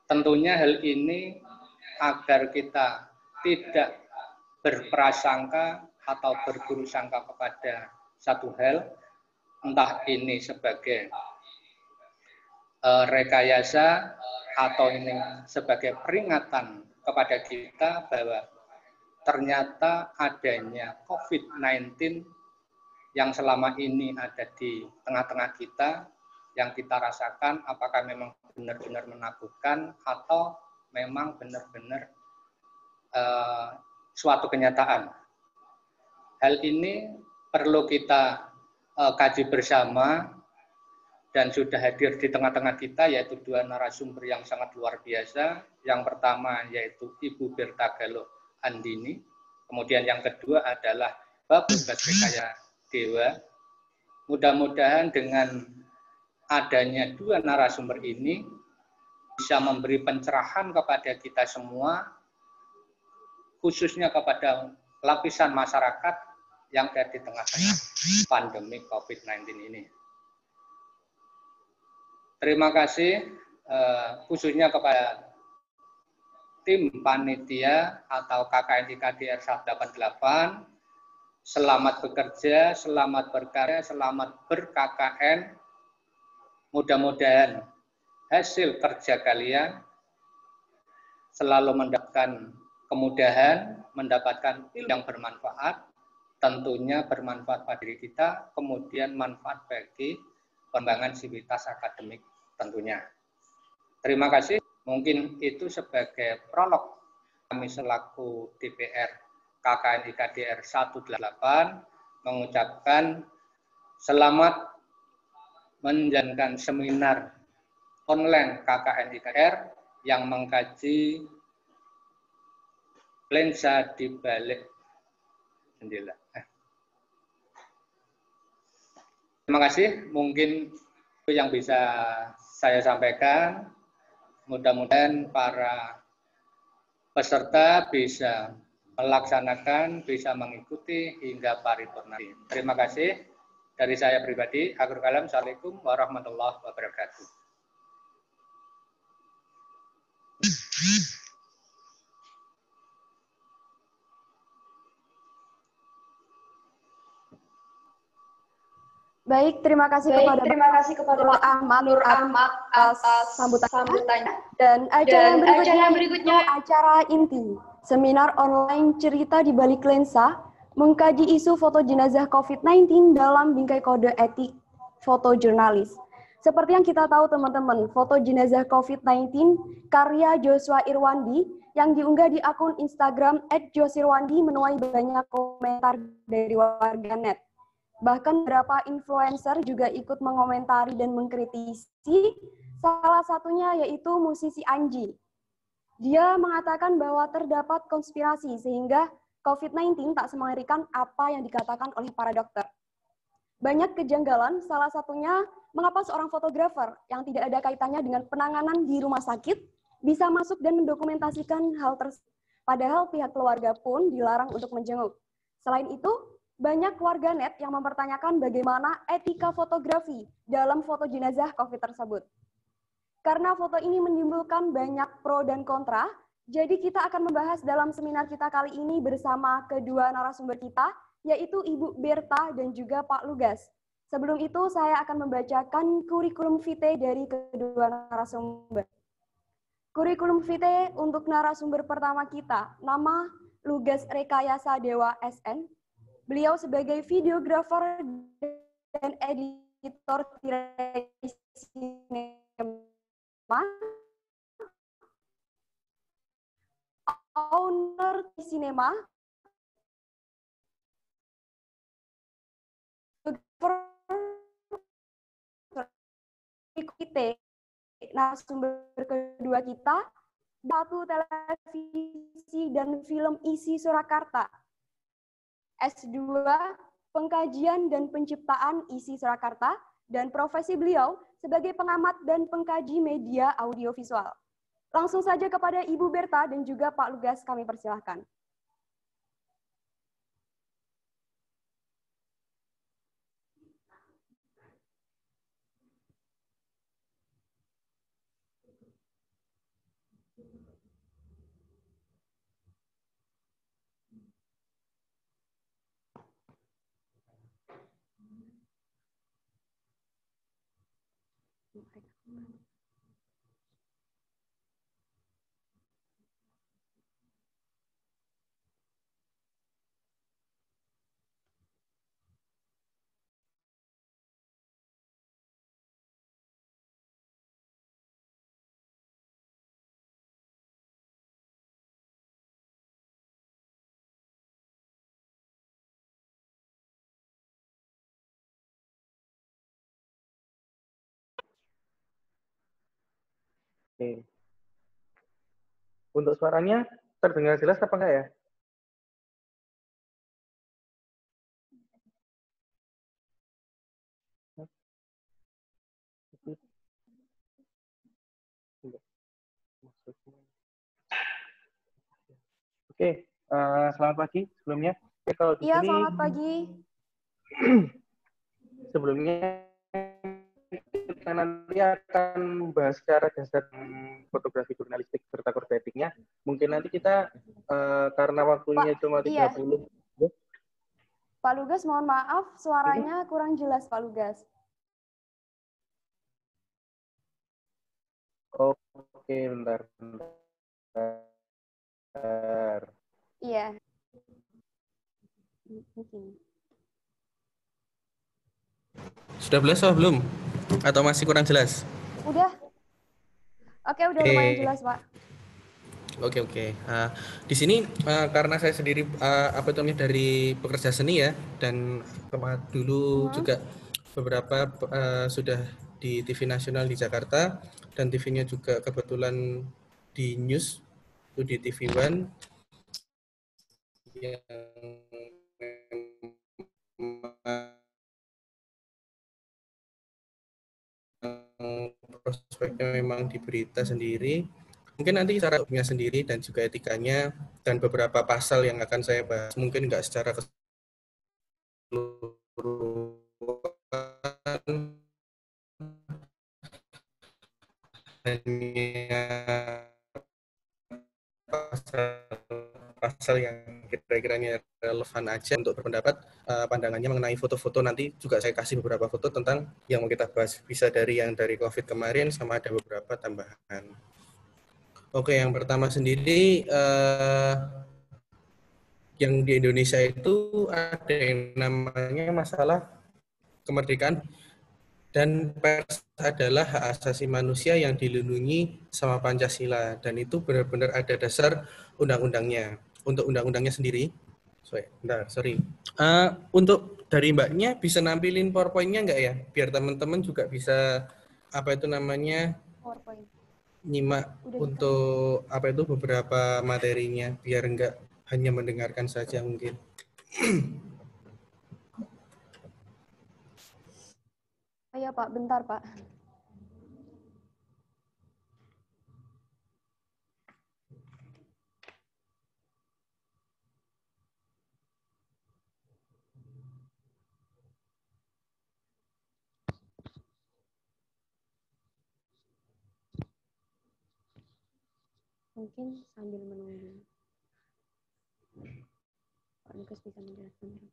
Tentunya hal ini agar kita tidak berprasangka atau berburuk sangka kepada satu hal, entah ini sebagai rekayasa atau ini sebagai peringatan kepada kita bahwa ternyata adanya COVID-19 yang selama ini ada di tengah-tengah kita, yang kita rasakan apakah memang benar-benar menakutkan atau memang benar-benar suatu kenyataan. Hal ini perlu kita kaji bersama dan sudah hadir di tengah-tengah kita yaitu dua narasumber yang sangat luar biasa. Yang pertama yaitu Ibu Berta Galoh Andini, kemudian yang kedua adalah Bapak Baskaya Dewa. Mudah-mudahan dengan adanya dua narasumber ini bisa memberi pencerahan kepada kita semua, khususnya kepada lapisan masyarakat yang ada di tengah-tengah pandemi COVID-19 ini. Terima kasih khususnya kepada tim panitia atau KKNI KDR 188. Selamat bekerja, selamat berkarya, selamat ber-KKN. Mudah-mudahan hasil kerja kalian selalu mendapatkan kemudahan, mendapatkan ilmu yang bermanfaat, tentunya bermanfaat pada diri kita, kemudian manfaat bagi pengembangan sivitas akademik tentunya. Terima kasih. Mungkin itu sebagai prolog kami selaku DPR KKNI KDR 188 mengucapkan selamat menjalankan seminar online KKNI KDR yang mengkaji lensa di balik jendela. Terima kasih, mungkin itu yang bisa saya sampaikan. Mudah-mudahan para peserta bisa melaksanakan, bisa mengikuti hingga paripurna. Terima kasih dari saya pribadi. Akhirul kalam, assalamualaikum warahmatullahi wabarakatuh. Baik, terima kasih kepada Nur Ahmad atas sambutannya. Dan acara yang berikutnya acara inti. Seminar online cerita di balik lensa, mengkaji isu foto jenazah COVID-19 dalam bingkai kode etik fotojurnalis. Seperti yang kita tahu teman-teman, foto jenazah COVID-19 karya Joshua Irwandi yang diunggah di akun Instagram @josirwandi menuai banyak komentar dari warganet. Bahkan beberapa influencer juga ikut mengomentari dan mengkritisi, salah satunya yaitu musisi Anji. Dia mengatakan bahwa terdapat konspirasi sehingga COVID-19 tak semengerikan apa yang dikatakan oleh para dokter. Banyak kejanggalan, salah satunya mengapa seorang fotografer yang tidak ada kaitannya dengan penanganan di rumah sakit bisa masuk dan mendokumentasikan hal tersebut. Padahal pihak keluarga pun dilarang untuk menjenguk. Selain itu, banyak warganet yang mempertanyakan bagaimana etika fotografi dalam foto jenazah COVID tersebut. Karena foto ini menimbulkan banyak pro dan kontra, jadi kita akan membahas dalam seminar kita kali ini bersama kedua narasumber kita, yaitu Ibu Berta dan juga Pak Lugas. Sebelum itu, saya akan membacakan kurikulum vitae dari kedua narasumber. Kurikulum vitae untuk narasumber pertama kita, nama Lugas Rekayasa Dewa SN. Beliau sebagai videografer dan editor tirai sinema, owner sinema, kita, narasumber kedua kita, satu televisi dan film isi Surakarta, S2 pengkajian dan penciptaan isi Surakarta, dan profesi beliau sebagai pengamat dan pengkaji media audiovisual. Langsung saja kepada Ibu Berta dan juga Pak Lugas kami persilahkan. Oke. Untuk suaranya terdengar jelas apa enggak ya? Oke, selamat pagi sebelumnya. Oke, kalau di Iya, sini selamat pagi. sebelumnya kita nanti akan membahas secara dasar fotografi jurnalistik serta kode etiknya. Mungkin nanti kita karena waktunya Pak, cuma 30. Iya. Pak Lugas, mohon maaf, suaranya kurang jelas, Pak Lugas. Oke, bentar. Iya. Mungkin. Sudah jelas atau belum? Atau masih kurang jelas? Udah. Oke, udah lumayan jelas, Pak. Oke. Di sini karena saya sendiri apa itu namanya dari pekerja seni ya, dan dulu juga beberapa sudah di TV nasional di Jakarta, dan TV-nya juga kebetulan di news itu di TV One yang prospeknya memang di berita sendiri. Mungkin nanti cara punya sendiri dan juga etikanya dan beberapa pasal yang akan saya bahas mungkin nggak secara keseluruhan, hanya pasal yang kira-kiranya relevan aja untuk berpendapat pandangannya mengenai foto-foto. Nanti juga saya kasih beberapa foto tentang yang mau kita bahas, bisa dari yang dari COVID kemarin sama ada beberapa tambahan. Oke, yang pertama sendiri yang di Indonesia itu ada yang namanya masalah kemerdekaan, dan pers adalah hak asasi manusia yang dilindungi sama Pancasila, dan itu benar-benar ada dasar undang-undangnya. Untuk undang-undangnya sendiri, untuk dari mbaknya bisa nampilin PowerPoint-nya nggak ya, biar teman-teman juga bisa apa itu namanya PowerPoint. nyimak untuk apa itu beberapa materinya, biar nggak hanya mendengarkan saja mungkin. Ayo, Pak, bentar, Pak. Mungkin sambil menunggu Pak Lukas bisa menjelaskan.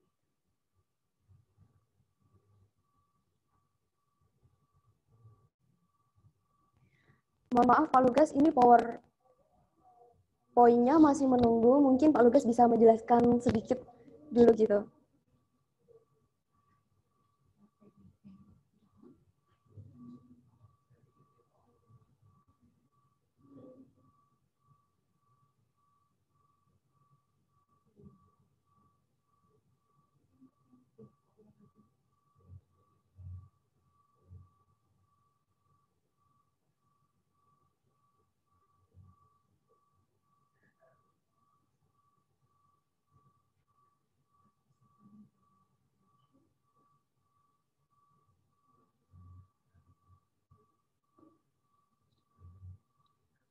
Mohon maaf, Pak Lukas, ini PowerPoint-nya masih menunggu. Mungkin Pak Lukas bisa menjelaskan sedikit dulu gitu.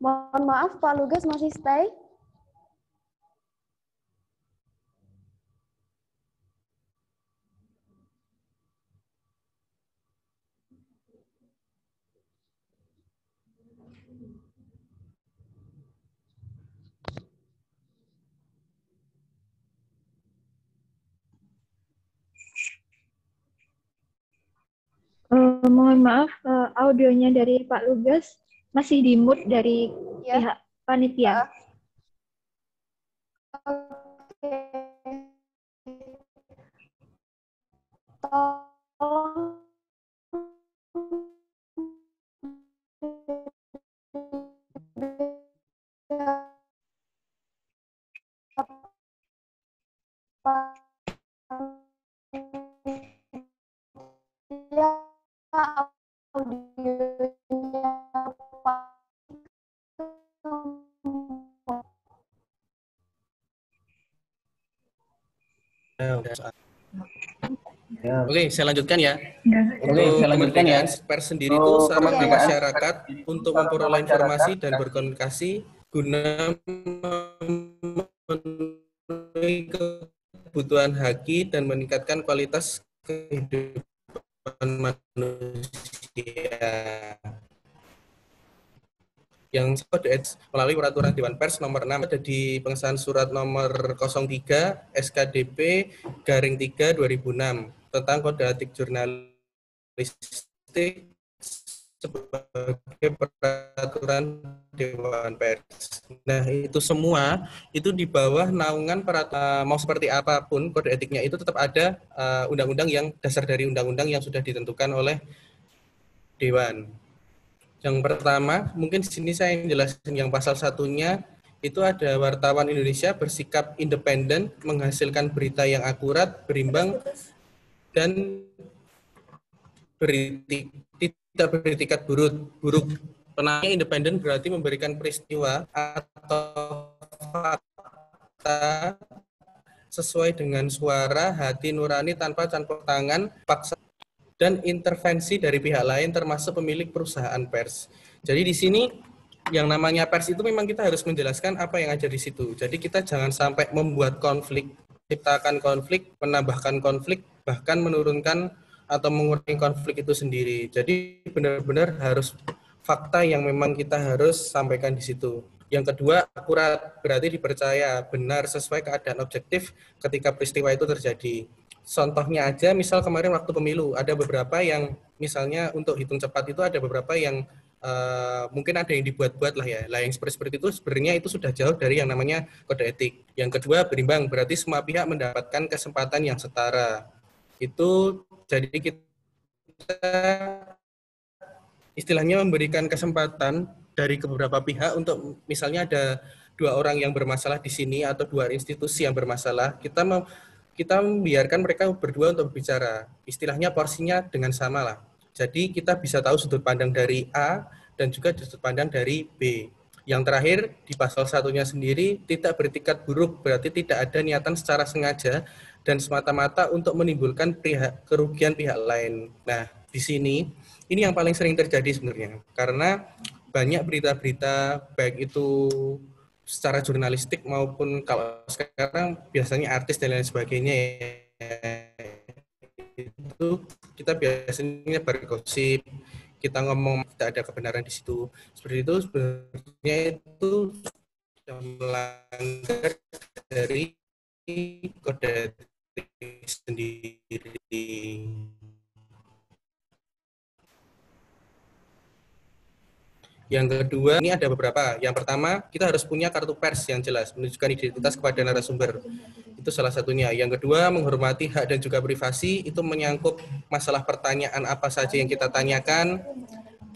Mohon maaf, Pak Lugas masih stay? Mohon maaf, audionya dari Pak Lugas masih di mute dari pihak panitia. Oke. Tolong Oke, saya lanjutkan ya. Oke, Untuk saya lanjutkan ya. kemerdekaan pers sendiri itu Untuk sarana kemerdekaan masyarakat untuk memperoleh informasi dan berkomunikasi guna memenuhi kebutuhan haki dan meningkatkan kualitas kehidupan manusia. Yang melalui peraturan Dewan Pers nomor 6 ada di pengesahan surat nomor 03 SKDP garing 3 2006 tentang kode etik jurnalistik sebagai peraturan Dewan Pers. Nah, itu semua itu di bawah naungan peraturan, mau seperti apapun kode etiknya itu tetap ada undang-undang yang dasar dari undang-undang yang sudah ditentukan oleh Dewan. Yang pertama, mungkin di sini saya jelasin yang pasal satunya, itu ada wartawan Indonesia bersikap independen, menghasilkan berita yang akurat, berimbang, dan tidak beretikat buruk. Penanya independen berarti memberikan peristiwa atau fakta sesuai dengan suara, hati nurani tanpa campur tangan, paksa, dan intervensi dari pihak lain termasuk pemilik perusahaan pers. Jadi di sini yang namanya pers itu memang kita harus menjelaskan apa yang ada di situ. Jadi kita jangan sampai membuat konflik, ciptakan konflik, menambahkan konflik, bahkan menurunkan atau mengurangi konflik itu sendiri. Jadi benar-benar harus fakta yang memang kita harus sampaikan di situ. Yang kedua, akurat, berarti dipercaya, benar, sesuai keadaan objektif ketika peristiwa itu terjadi. Contohnya aja, misal kemarin waktu pemilu, ada beberapa yang misalnya untuk hitung cepat itu ada beberapa yang mungkin ada yang dibuat-buat lah ya. Lah yang seperti itu sebenarnya itu sudah jauh dari yang namanya kode etik. Yang kedua, berimbang, berarti semua pihak mendapatkan kesempatan yang setara. Itu jadi kita istilahnya memberikan kesempatan dari beberapa pihak untuk misalnya ada 2 orang yang bermasalah di sini atau 2 institusi yang bermasalah, kita membiarkan mereka berdua untuk berbicara. Istilahnya porsinya dengan sama lah. Jadi kita bisa tahu sudut pandang dari A dan juga sudut pandang dari B. Yang terakhir di pasal satunya sendiri tidak beretikat buruk, berarti tidak ada niatan secara sengaja dan semata-mata untuk menimbulkan kerugian pihak lain. Nah, di sini ini yang paling sering terjadi sebenarnya, karena banyak berita-berita baik itu secara jurnalistik maupun kalau sekarang biasanya artis dan lain sebagainya itu kita biasanya bergosip, kita ngomong tidak ada kebenaran di situ. Seperti itu sebenarnya itu melanggar dari kode etik sendiri. Yang kedua, ini ada beberapa. Yang pertama, kita harus punya kartu pers yang jelas, menunjukkan identitas kepada narasumber. Itu salah satunya. Yang kedua, menghormati hak dan juga privasi, itu menyangkut masalah pertanyaan apa saja yang kita tanyakan.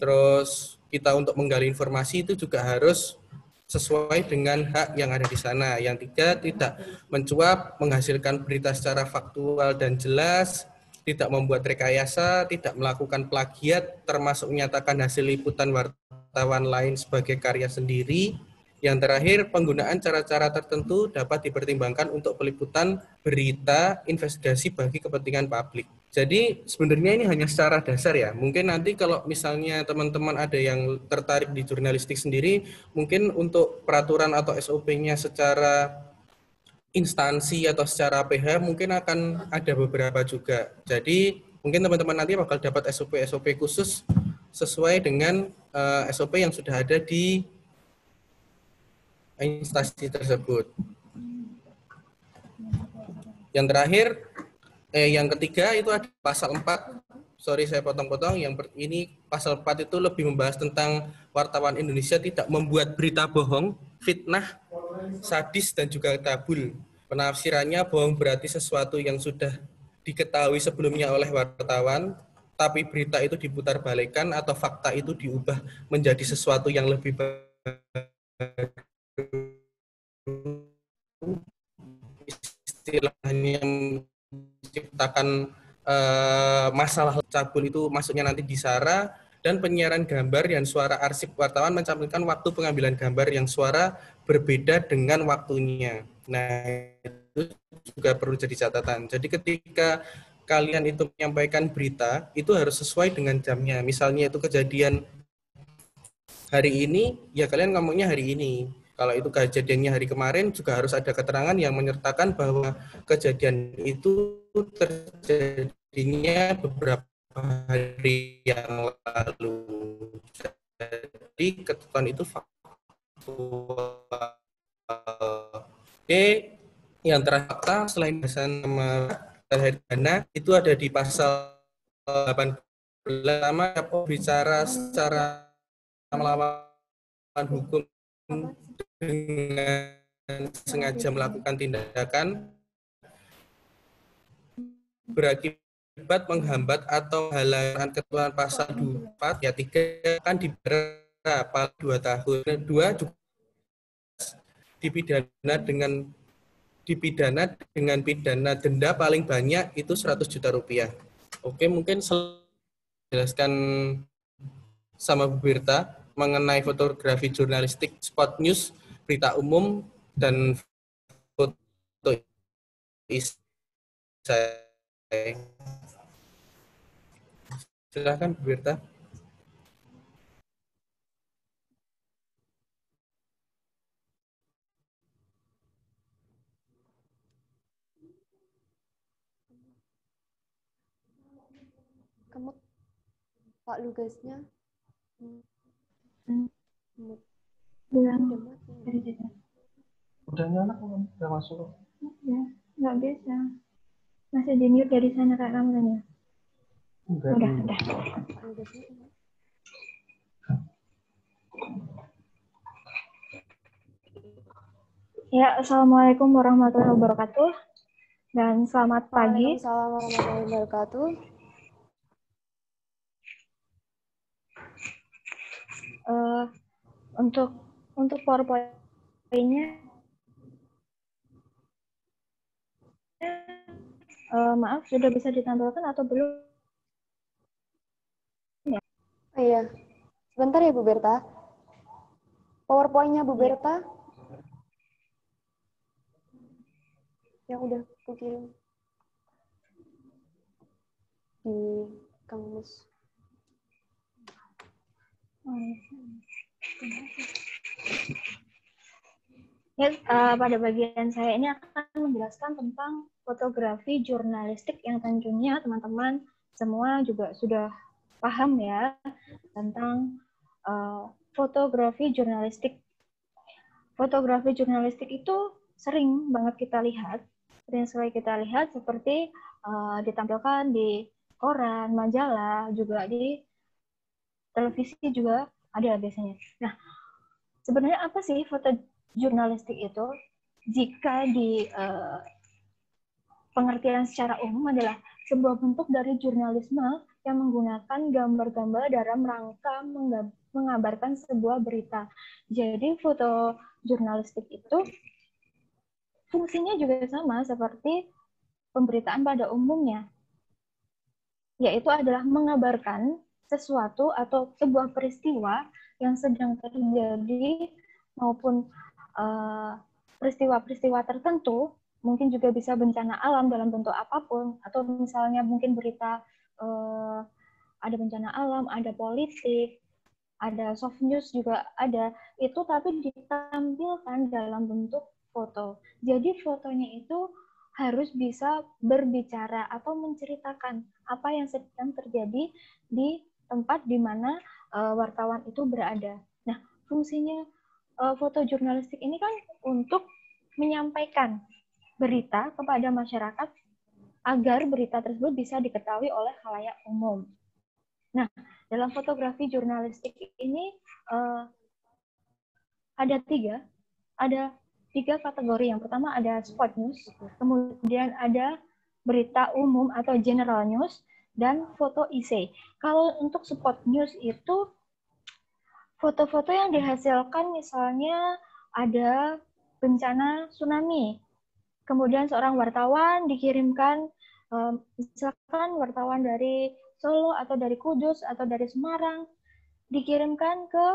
Terus kita untuk menggali informasi itu juga harus sesuai dengan hak yang ada di sana. Yang tiga, tidak mencuap, menghasilkan berita secara faktual dan jelas, tidak membuat rekayasa, tidak melakukan plagiat, termasuk menyatakan hasil liputan wartawan lain sebagai karya sendiri. Yang terakhir, penggunaan cara-cara tertentu dapat dipertimbangkan untuk peliputan berita investigasi bagi kepentingan publik. Jadi sebenarnya ini hanya secara dasar ya. Mungkin nanti kalau misalnya teman-teman ada yang tertarik di jurnalistik sendiri, mungkin untuk peraturan atau SOP-nya secara instansi atau secara PH mungkin akan ada beberapa juga. Jadi mungkin teman-teman nanti bakal dapat SOP-SOP khusus sesuai dengan SOP yang sudah ada di instansi tersebut. Yang terakhir, yang ketiga itu ada pasal 4 sorry saya potong-potong, ini pasal 4 itu lebih membahas tentang wartawan Indonesia tidak membuat berita bohong, fitnah, sadis, dan juga tabul. Penafsirannya, bohong berarti sesuatu yang sudah diketahui sebelumnya oleh wartawan, tapi berita itu diputarbalikkan atau fakta itu diubah menjadi sesuatu yang lebih baik. Istilahnya menciptakan masalah cabul itu masuknya nanti di SARA, dan penyiaran gambar dan suara arsip wartawan mencantumkan waktu pengambilan gambar yang suara berbeda dengan waktunya. Nah, itu juga perlu jadi catatan. Jadi ketika kalian itu menyampaikan berita, itu harus sesuai dengan jamnya. Misalnya itu kejadian hari ini, ya kalian ngomongnya hari ini. Kalau itu kejadiannya hari kemarin, juga harus ada keterangan yang menyertakan bahwa kejadian itu terjadinya beberapa hari yang lalu. Jadi ketentuan itu faktual. Oke, yang terakhir fakta selain bahasan nama hari dana itu ada di pasal 18 sama bicara secara melawan hukum dengan sengaja melakukan tindakan berakibat menghambat atau halangan ketentuan pasal 24 ya 3 akan diberi paling 2 tahun. 2 juga dipidana dengan pidana denda paling banyak itu 100 juta rupiah. Oke, mungkin jelaskan sama Bu Birta mengenai fotografi jurnalistik, spot news, berita umum, dan foto isai. Silakan Bu Birta. Kamu Pak Lugasnya Bilang mati. Udah nyala, udah masuk. Ya, nggak bisa. Masih di mute dari sana Kak kamu tanya. Udah. Ya, Assalamualaikum warahmatullahi wabarakatuh. Dan selamat pagi. Waalaikumsalam warahmatullahi wabarakatuh. Untuk PowerPoint-nya, maaf, sudah bisa ditampilkan atau belum? Ya. Oh iya, sebentar ya Bu Berta. PowerPoint-nya Bu Berta. Yang udah aku kirim di kamus. Ya, pada bagian saya ini akan menjelaskan tentang fotografi jurnalistik yang tentunya teman-teman semua juga sudah paham ya tentang fotografi jurnalistik. Fotografi jurnalistik itu sering banget kita lihat, seperti ditampilkan di koran, majalah, juga di televisi juga ada biasanya. Nah, sebenarnya apa sih foto jurnalistik itu? Jika di pengertian secara umum adalah sebuah bentuk dari jurnalisme yang menggunakan gambar-gambar dalam rangka mengabarkan sebuah berita. Jadi foto jurnalistik itu fungsinya juga sama seperti pemberitaan pada umumnya, yaitu adalah mengabarkan sesuatu atau sebuah peristiwa yang sedang terjadi maupun peristiwa-peristiwa tertentu, mungkin juga bisa bencana alam dalam bentuk apapun, atau misalnya mungkin berita ada bencana alam, ada politik, ada soft news juga ada, itu tapi ditampilkan dalam bentuk foto. Jadi fotonya itu harus bisa berbicara atau menceritakan apa yang sedang terjadi di tempat di mana wartawan itu berada. Nah, fungsinya foto jurnalistik ini kan untuk menyampaikan berita kepada masyarakat agar berita tersebut bisa diketahui oleh khalayak umum. Nah, dalam fotografi jurnalistik ini ada tiga kategori. Yang pertama ada spot news, kemudian ada berita umum atau general news, dan foto essay. Kalau untuk spot news itu foto-foto yang dihasilkan misalnya ada bencana tsunami, kemudian seorang wartawan dikirimkan, misalkan wartawan dari Solo atau dari Kudus atau dari Semarang, dikirimkan ke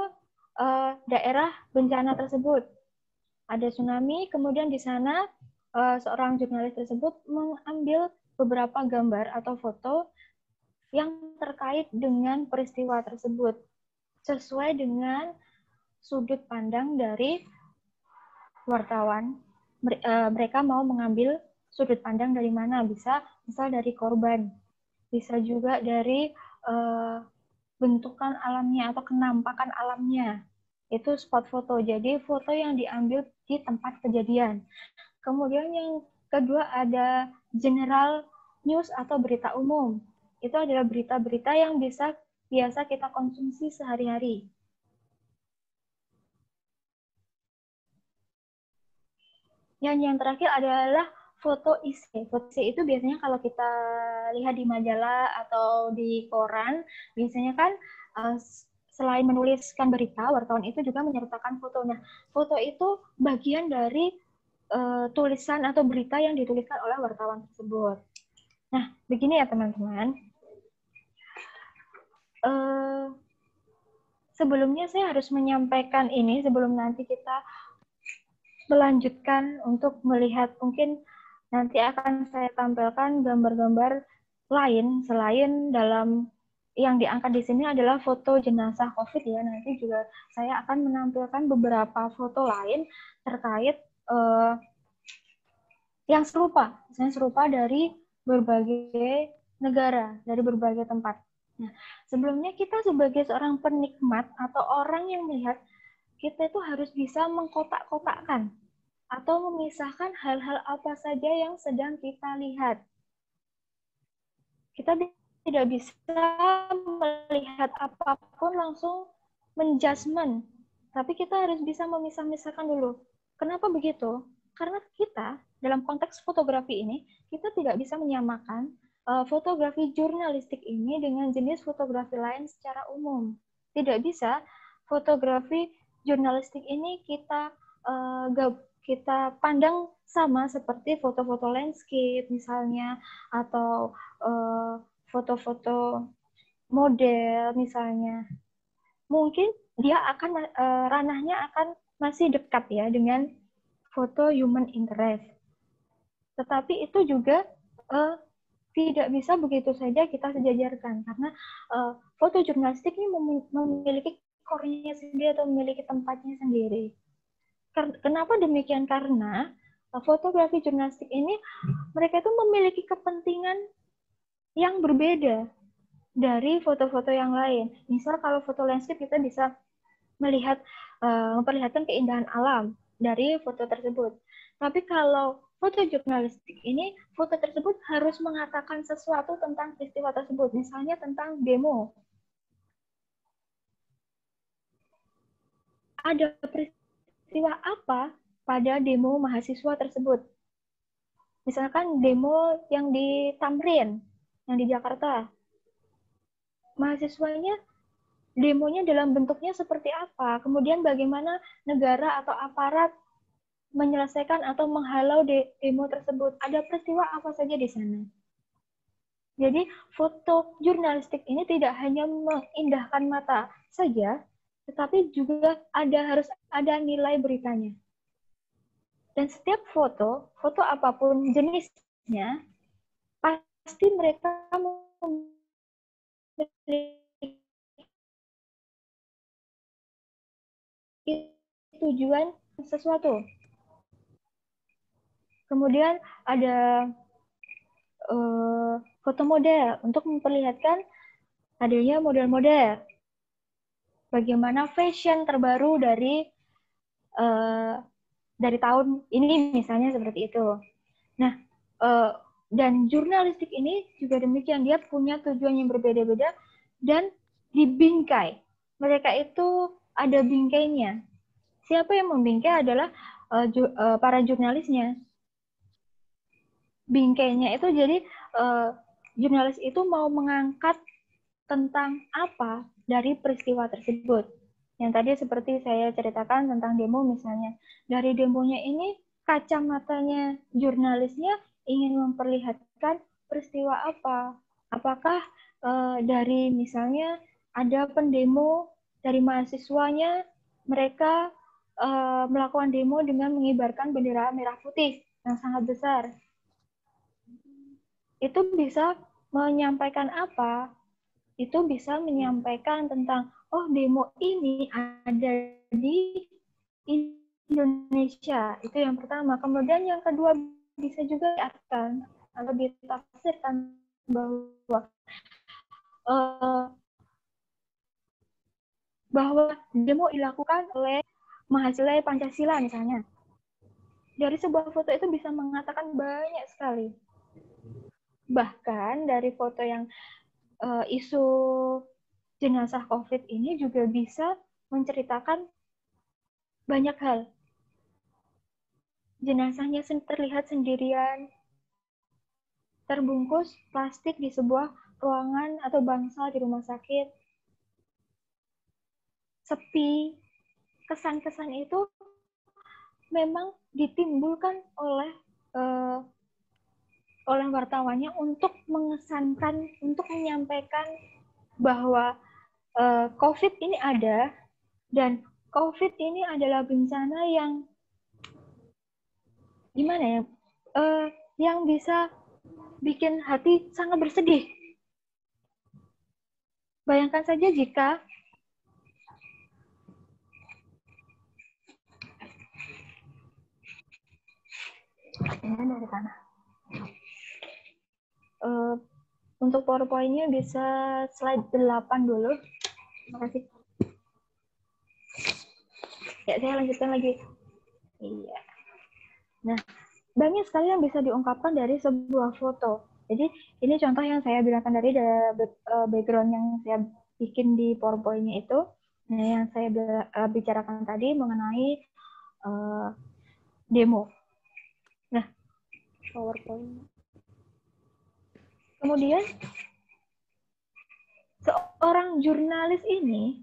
daerah bencana tersebut. Ada tsunami, kemudian di sana seorang jurnalis tersebut mengambil beberapa gambar atau foto yang terkait dengan peristiwa tersebut, sesuai dengan sudut pandang dari wartawan. Mereka mau mengambil sudut pandang dari mana? Bisa misal dari korban, bisa juga dari bentukan alamnya atau kenampakan alamnya. Itu spot foto. Jadi foto yang diambil di tempat kejadian. Kemudian yang kedua ada general news atau berita umum. Itu adalah berita-berita yang biasa kita konsumsi sehari-hari. Yang terakhir adalah foto essay. Foto essay itu biasanya kalau kita lihat di majalah atau di koran, biasanya kan selain menuliskan berita, wartawan itu juga menyertakan fotonya. Foto itu bagian dari tulisan atau berita yang dituliskan oleh wartawan tersebut. Nah, begini ya teman-teman. Sebelumnya saya harus menyampaikan ini sebelum nanti kita melanjutkan untuk melihat, mungkin nanti akan saya tampilkan gambar-gambar lain selain dalam yang diangkat di sini adalah foto jenazah COVID ya. Nanti juga saya akan menampilkan beberapa foto lain terkait yang serupa, misalnya serupa dari berbagai negara, dari berbagai tempat. Nah, sebelumnya kita sebagai seorang penikmat atau orang yang melihat, kita itu harus bisa mengkotak-kotakkan atau memisahkan hal-hal apa saja yang sedang kita lihat. Kita tidak bisa melihat apapun langsung menjudgment, tapi kita harus bisa memisah-misahkan dulu. Kenapa begitu? Karena kita, dalam konteks fotografi ini, kita tidak bisa menyamakan fotografi jurnalistik ini dengan jenis fotografi lain secara umum. Tidak bisa fotografi jurnalistik ini kita pandang sama seperti foto-foto landscape misalnya, atau foto-foto model misalnya. Mungkin dia akan ranahnya akan masih dekat ya dengan foto human interest. Tetapi itu juga tidak bisa begitu saja kita sejajarkan, karena foto jurnalistik ini memiliki core-nya sendiri atau memiliki tempatnya sendiri. Kenapa demikian? Karena fotografi jurnalistik ini mereka itu memiliki kepentingan yang berbeda dari foto-foto yang lain. Misal kalau foto landscape kita bisa melihat memperlihatkan keindahan alam dari foto tersebut. Tapi kalau foto jurnalistik ini, foto tersebut harus mengatakan sesuatu tentang peristiwa tersebut, misalnya tentang demo. Ada peristiwa apa pada demo mahasiswa tersebut? Misalkan demo yang di Tamrin, yang di Jakarta. Mahasiswanya, demonya dalam bentuknya seperti apa? Kemudian bagaimana negara atau aparat menyelesaikan atau menghalau demo tersebut? Ada peristiwa apa saja di sana? Jadi foto jurnalistik ini tidak hanya mengindahkan mata saja, tetapi juga harus ada nilai beritanya. Dan setiap foto apapun jenisnya, pasti mereka memiliki tujuan sesuatu. Kemudian ada foto model untuk memperlihatkan adanya model-model. Bagaimana fashion terbaru dari tahun ini misalnya seperti itu. Nah, dan jurnalistik ini juga demikian, dia punya tujuan yang berbeda-beda dan dibingkai. Mereka itu ada bingkainya. Siapa yang membingkai adalah para jurnalisnya. Bingkainya itu jadi jurnalis itu mau mengangkat tentang apa dari peristiwa tersebut. Yang tadi seperti saya ceritakan tentang demo misalnya. Dari demonya ini kacamatanya jurnalisnya ingin memperlihatkan peristiwa apa. Apakah dari misalnya ada pendemo dari mahasiswanya, mereka melakukan demo dengan mengibarkan bendera merah putih yang sangat besar. Itu bisa menyampaikan apa? Itu bisa menyampaikan tentang, oh demo ini ada di Indonesia. Itu yang pertama. Kemudian yang kedua bisa juga diartikan atau ditafsirkan bahwa demo dilakukan oleh mahasiswa Pancasila misalnya. Dari sebuah foto itu bisa mengatakan banyak sekali. Bahkan dari foto yang isu jenazah COVID ini juga bisa menceritakan banyak hal. Jenazahnya terlihat sendirian, terbungkus plastik di sebuah ruangan atau bangsal di rumah sakit. Sepi. Kesan-kesan itu memang ditimbulkan oleh wartawannya untuk mengesankan, untuk menyampaikan bahwa COVID ini ada, dan COVID ini adalah bencana yang gimana ya, yang bisa bikin hati sangat bersedih. Bayangkan saja jika ini dari tanah. Untuk PowerPoint-nya bisa slide 8 dulu. Terima kasih. Ya, saya lanjutkan lagi. Iya. Nah, banyak sekali yang bisa diungkapkan dari sebuah foto. Jadi, ini contoh yang saya bilangkan dari background yang saya bikin di PowerPoint-nya itu. Nah, yang saya bicarakan tadi mengenai demo. Nah, PowerPoint. Kemudian, seorang jurnalis ini,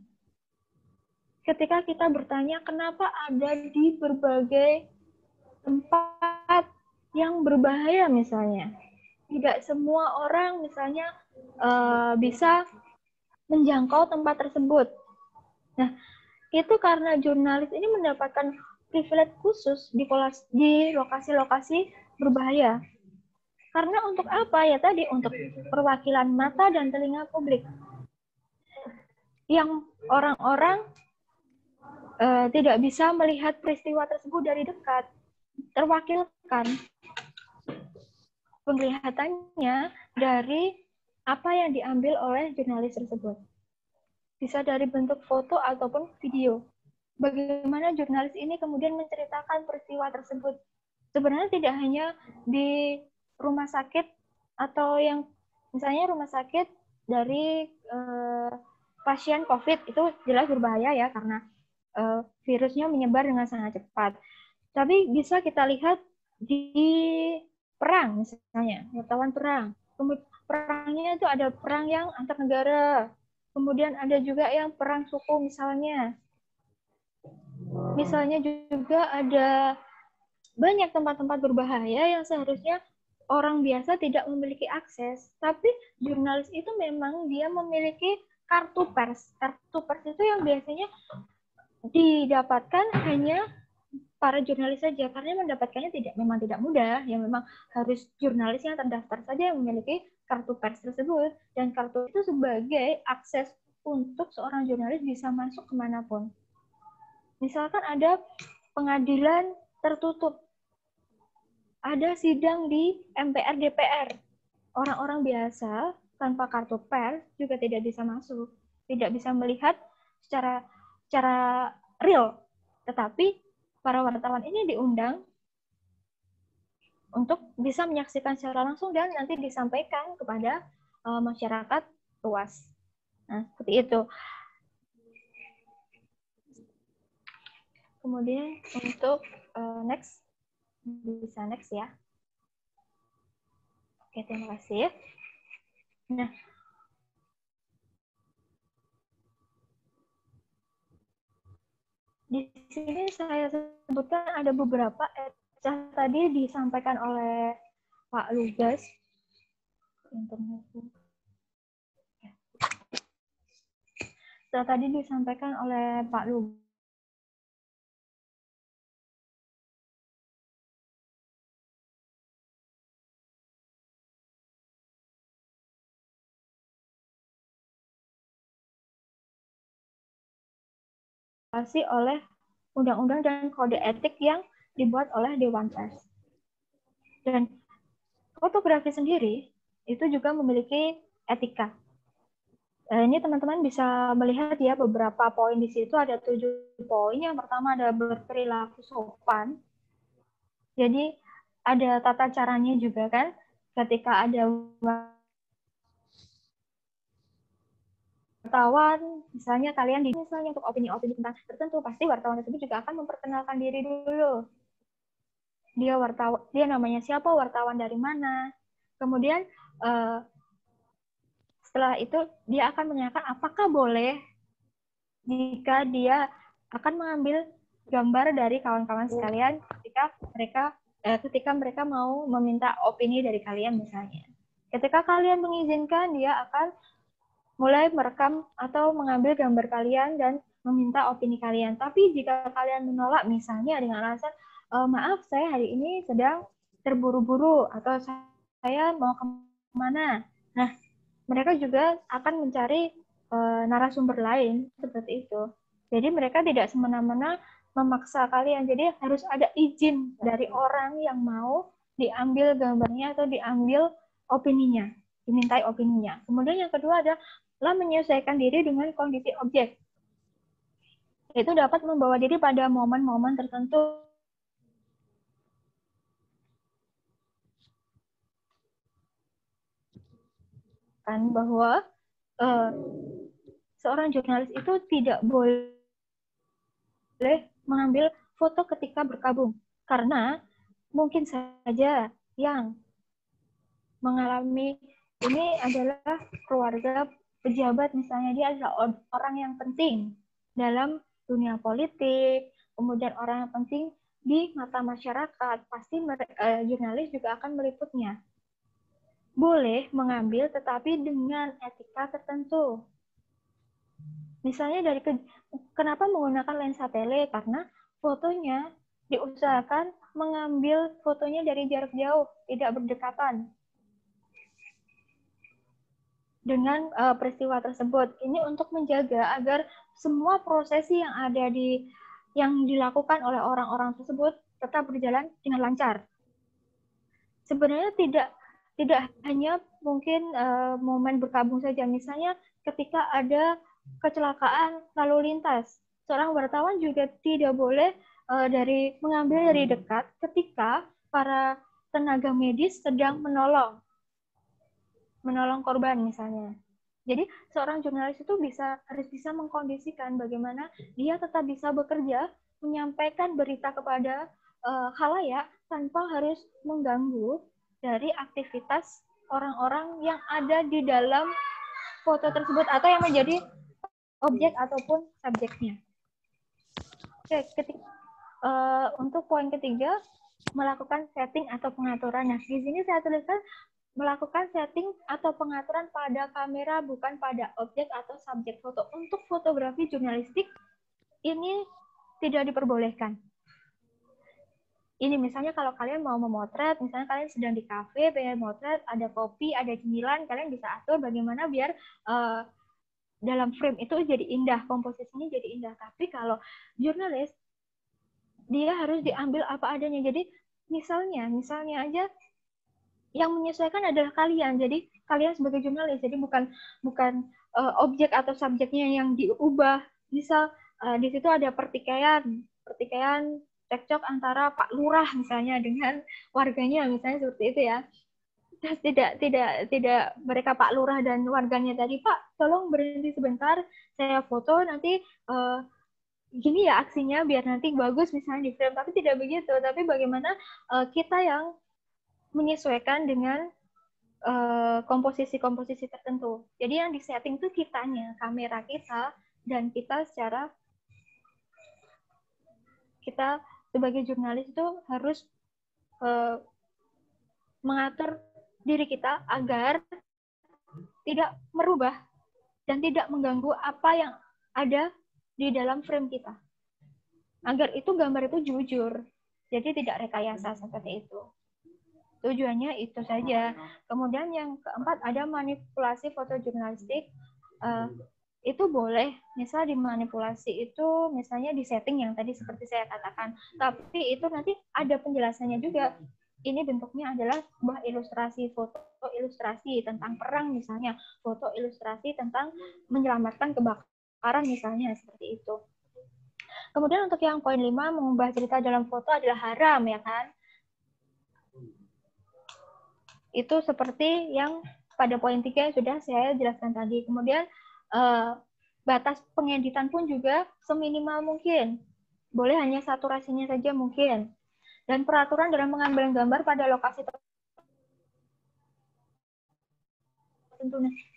ketika kita bertanya kenapa ada di berbagai tempat yang berbahaya misalnya, tidak semua orang misalnya bisa menjangkau tempat tersebut. Nah, itu karena jurnalis ini mendapatkan privilege khusus di lokasi-lokasi berbahaya. Karena untuk apa ya tadi? Untuk perwakilan mata dan telinga publik. Yang orang-orang tidak bisa melihat peristiwa tersebut dari dekat. Terwakilkan penglihatannya dari apa yang diambil oleh jurnalis tersebut. Bisa dari bentuk foto ataupun video. Bagaimana jurnalis ini kemudian menceritakan peristiwa tersebut. Sebenarnya tidak hanya di rumah sakit atau yang misalnya rumah sakit dari pasien COVID itu jelas berbahaya ya karena virusnya menyebar dengan sangat cepat. Tapi bisa kita lihat di perang misalnya, wartawan perang. Perangnya itu ada perang yang antar negara. Kemudian ada juga yang perang suku misalnya. Misalnya juga ada banyak tempat-tempat berbahaya yang seharusnya orang biasa tidak memiliki akses, tapi jurnalis itu memang dia memiliki kartu pers. Kartu pers itu yang biasanya didapatkan hanya para jurnalis saja, karena mendapatkannya memang tidak mudah, ya memang harus jurnalis yang terdaftar saja yang memiliki kartu pers tersebut, dan kartu itu sebagai akses untuk seorang jurnalis bisa masuk kemanapun. Misalkan ada pengadilan tertutup, ada sidang di MPR DPR. Orang-orang biasa tanpa kartu pers juga tidak bisa masuk, tidak bisa melihat secara real. Tetapi para wartawan ini diundang untuk bisa menyaksikan secara langsung dan nanti disampaikan kepada masyarakat luas. Nah, seperti itu. Kemudian untuk next, bisa next ya. Oke, terima kasih. Nah, di sini saya sebutkan ada beberapa tadi disampaikan oleh Pak Lugas. Tadi disampaikan oleh Pak Lugas. Oleh undang-undang dan kode etik yang dibuat oleh Dewan Pers. Dan fotografi sendiri itu juga memiliki etika. Ini teman-teman bisa melihat ya beberapa poin di situ, ada 7 poin. Yang pertama ada berperilaku sopan. Jadi ada tata caranya juga kan, ketika ada wartawan, misalnya kalian misalnya untuk opini-opini tentang tertentu, pasti wartawan tersebut juga akan memperkenalkan diri dulu. Dia namanya siapa, wartawan dari mana. Kemudian setelah itu dia akan menanyakan apakah boleh jika dia akan mengambil gambar dari kawan-kawan sekalian ketika mereka mau meminta opini dari kalian misalnya. Ketika kalian mengizinkan, dia akan mulai merekam atau mengambil gambar kalian dan meminta opini kalian. Tapi jika kalian menolak misalnya dengan alasan, maaf saya hari ini sedang terburu-buru atau saya mau kemana. Nah, mereka juga akan mencari narasumber lain seperti itu. Jadi mereka tidak semena-mena memaksa kalian. Jadi harus ada izin dari orang yang mau diambil gambarnya atau diambil opininya, dimintai opininya. Kemudian yang kedua adalah menyesuaikan diri dengan kondisi objek. Itu dapat membawa diri pada momen-momen tertentu. Kan bahwa seorang jurnalis itu tidak boleh mengambil foto ketika berkabung, karena mungkin saja yang mengalami ini adalah keluarga pejabat, misalnya dia adalah orang yang penting dalam dunia politik, kemudian orang yang penting di mata masyarakat, pasti jurnalis juga akan meliputnya. Boleh mengambil, tetapi dengan etika tertentu. Misalnya kenapa menggunakan lensa tele? Karena fotonya diusahakan mengambil fotonya dari jarak jauh, tidak berdekatan dengan peristiwa tersebut. Ini untuk menjaga agar semua prosesi yang dilakukan oleh orang-orang tersebut tetap berjalan dengan lancar. Sebenarnya tidak hanya mungkin momen berkabung saja, misalnya ketika ada kecelakaan lalu lintas, seorang wartawan juga tidak boleh mengambil dari dekat ketika para tenaga medis sedang menolong korban misalnya. Jadi seorang jurnalis itu harus bisa mengkondisikan bagaimana dia tetap bisa bekerja, menyampaikan berita kepada khalayak tanpa harus mengganggu dari aktivitas orang-orang yang ada di dalam foto tersebut atau yang menjadi objek ataupun subjeknya. Oke, untuk poin ketiga, melakukan setting atau pengaturan. Nah, di sini saya tuliskan melakukan setting atau pengaturan pada kamera, bukan pada objek atau subjek foto. Untuk fotografi jurnalistik, ini tidak diperbolehkan. Ini misalnya kalau kalian mau memotret, misalnya kalian sedang di kafe, pengen motret, ada kopi, ada cemilan, kalian bisa atur bagaimana biar dalam frame itu jadi indah, komposisinya jadi indah. Tapi kalau jurnalis, dia harus diambil apa adanya. Jadi misalnya aja yang menyesuaikan adalah kalian. Jadi kalian sebagai jurnalis, jadi bukan objek atau subjeknya yang diubah. Misal di situ ada pertikaian cekcok antara Pak Lurah misalnya dengan warganya, misalnya seperti itu ya. tidak mereka Pak Lurah dan warganya tadi, Pak tolong berhenti sebentar, saya foto nanti gini ya aksinya biar nanti bagus misalnya di frame, tapi tidak begitu. Tapi bagaimana kita yang menyesuaikan dengan komposisi-komposisi tertentu. Jadi yang di setting itu kitanya, kamera kita, dan kita sebagai jurnalis itu harus mengatur diri kita agar tidak merubah dan tidak mengganggu apa yang ada di dalam frame kita. Agar itu gambar itu jujur. Jadi tidak rekayasa seperti itu. Tujuannya itu saja. Kemudian yang keempat ada manipulasi foto jurnalistik. Itu boleh, misal dimanipulasi itu misalnya di setting yang tadi seperti saya katakan. Tapi itu nanti ada penjelasannya juga. Ini bentuknya adalah sebuah ilustrasi, foto ilustrasi tentang perang misalnya, foto ilustrasi tentang menyelamatkan kebakaran misalnya, seperti itu. Kemudian untuk yang poin 5, mengubah cerita dalam foto adalah haram, ya kan? Itu seperti yang pada poin 3 yang sudah saya jelaskan tadi. Kemudian batas pengeditan pun juga seminimal mungkin. Boleh hanya saturasinya saja mungkin. Dan peraturan dalam mengambil gambar pada lokasi tertentu.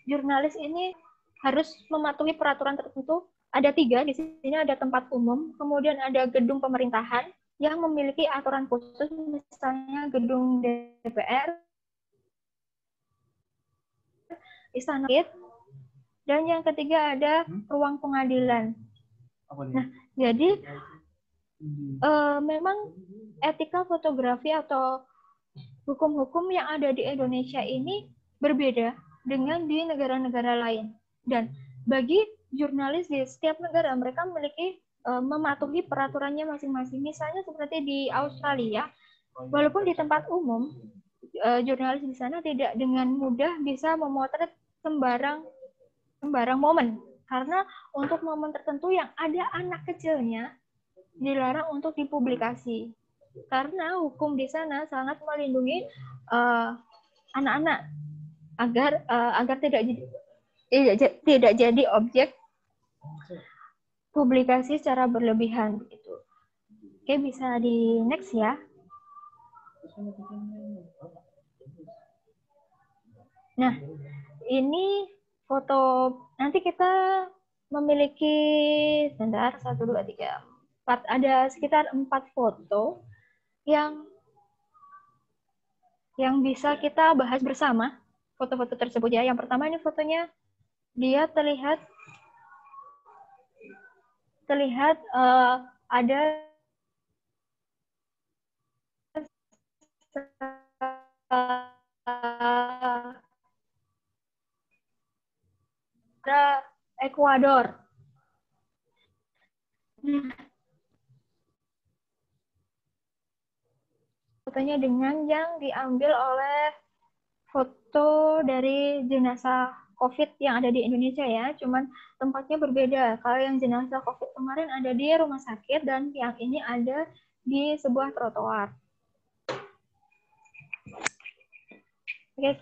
Jurnalis ini harus mematuhi peraturan tertentu. Ada 3, di sini ada tempat umum, kemudian ada gedung pemerintahan yang memiliki aturan khusus, misalnya gedung DPR, istana, dan yang ketiga ada ruang pengadilan. Nah, jadi memang etika fotografi atau hukum-hukum yang ada di Indonesia ini berbeda dengan di negara-negara lain. Dan bagi jurnalis di setiap negara, mereka memiliki mematuhi peraturannya masing-masing. Misalnya seperti di Australia, walaupun di tempat umum, jurnalis di sana tidak dengan mudah bisa memotret sembarang momen. Karena untuk momen tertentu yang ada anak kecilnya, dilarang untuk dipublikasi. Karena hukum di sana sangat melindungi anak-anak agar tidak jadi objek publikasi secara berlebihan gitu. Oke, bisa di next ya. Nah, ini foto, nanti kita memiliki sebentar 1 2 3 4, ada sekitar 4 foto yang bisa kita bahas bersama, foto-foto tersebut ya. Yang pertama ini fotonya dia terlihat ada Ekuador. Fotonya dengan yang diambil oleh foto dari jenazah COVID yang ada di Indonesia ya, cuman tempatnya berbeda. Kalau yang jenazah COVID kemarin ada di rumah sakit dan yang ini ada di sebuah trotoar. Oke,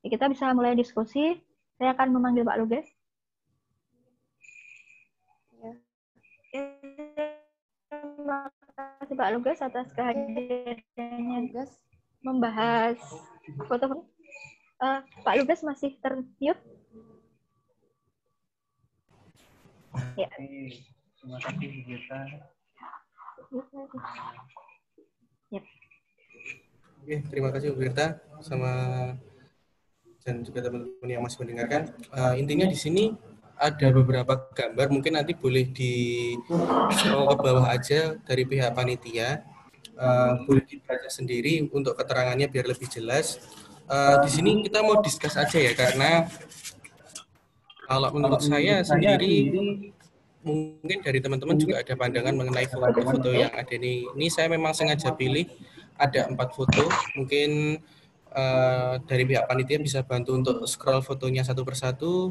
kita bisa mulai diskusi. Saya akan memanggil Pak Luges. Ya. Terima kasih Pak Luges atas kehadirannya membahas foto. Pak Luges masih termute. Ya. Terima kasih Bu Gita. Yep. Oke, terima kasih Bu Gita sama dan juga teman-teman yang masih mendengarkan. Intinya di sini ada beberapa gambar, mungkin nanti boleh di scroll ke bawah aja dari pihak panitia. Boleh dibaca sendiri untuk keterangannya biar lebih jelas. Di sini kita mau discuss aja ya, karena kalau menurut saya sendiri mungkin dari teman-teman juga ada pandangan mengenai foto-foto yang ada ini. Ini saya memang sengaja pilih ada 4 foto. Mungkin dari pihak panitia bisa bantu untuk scroll fotonya satu persatu.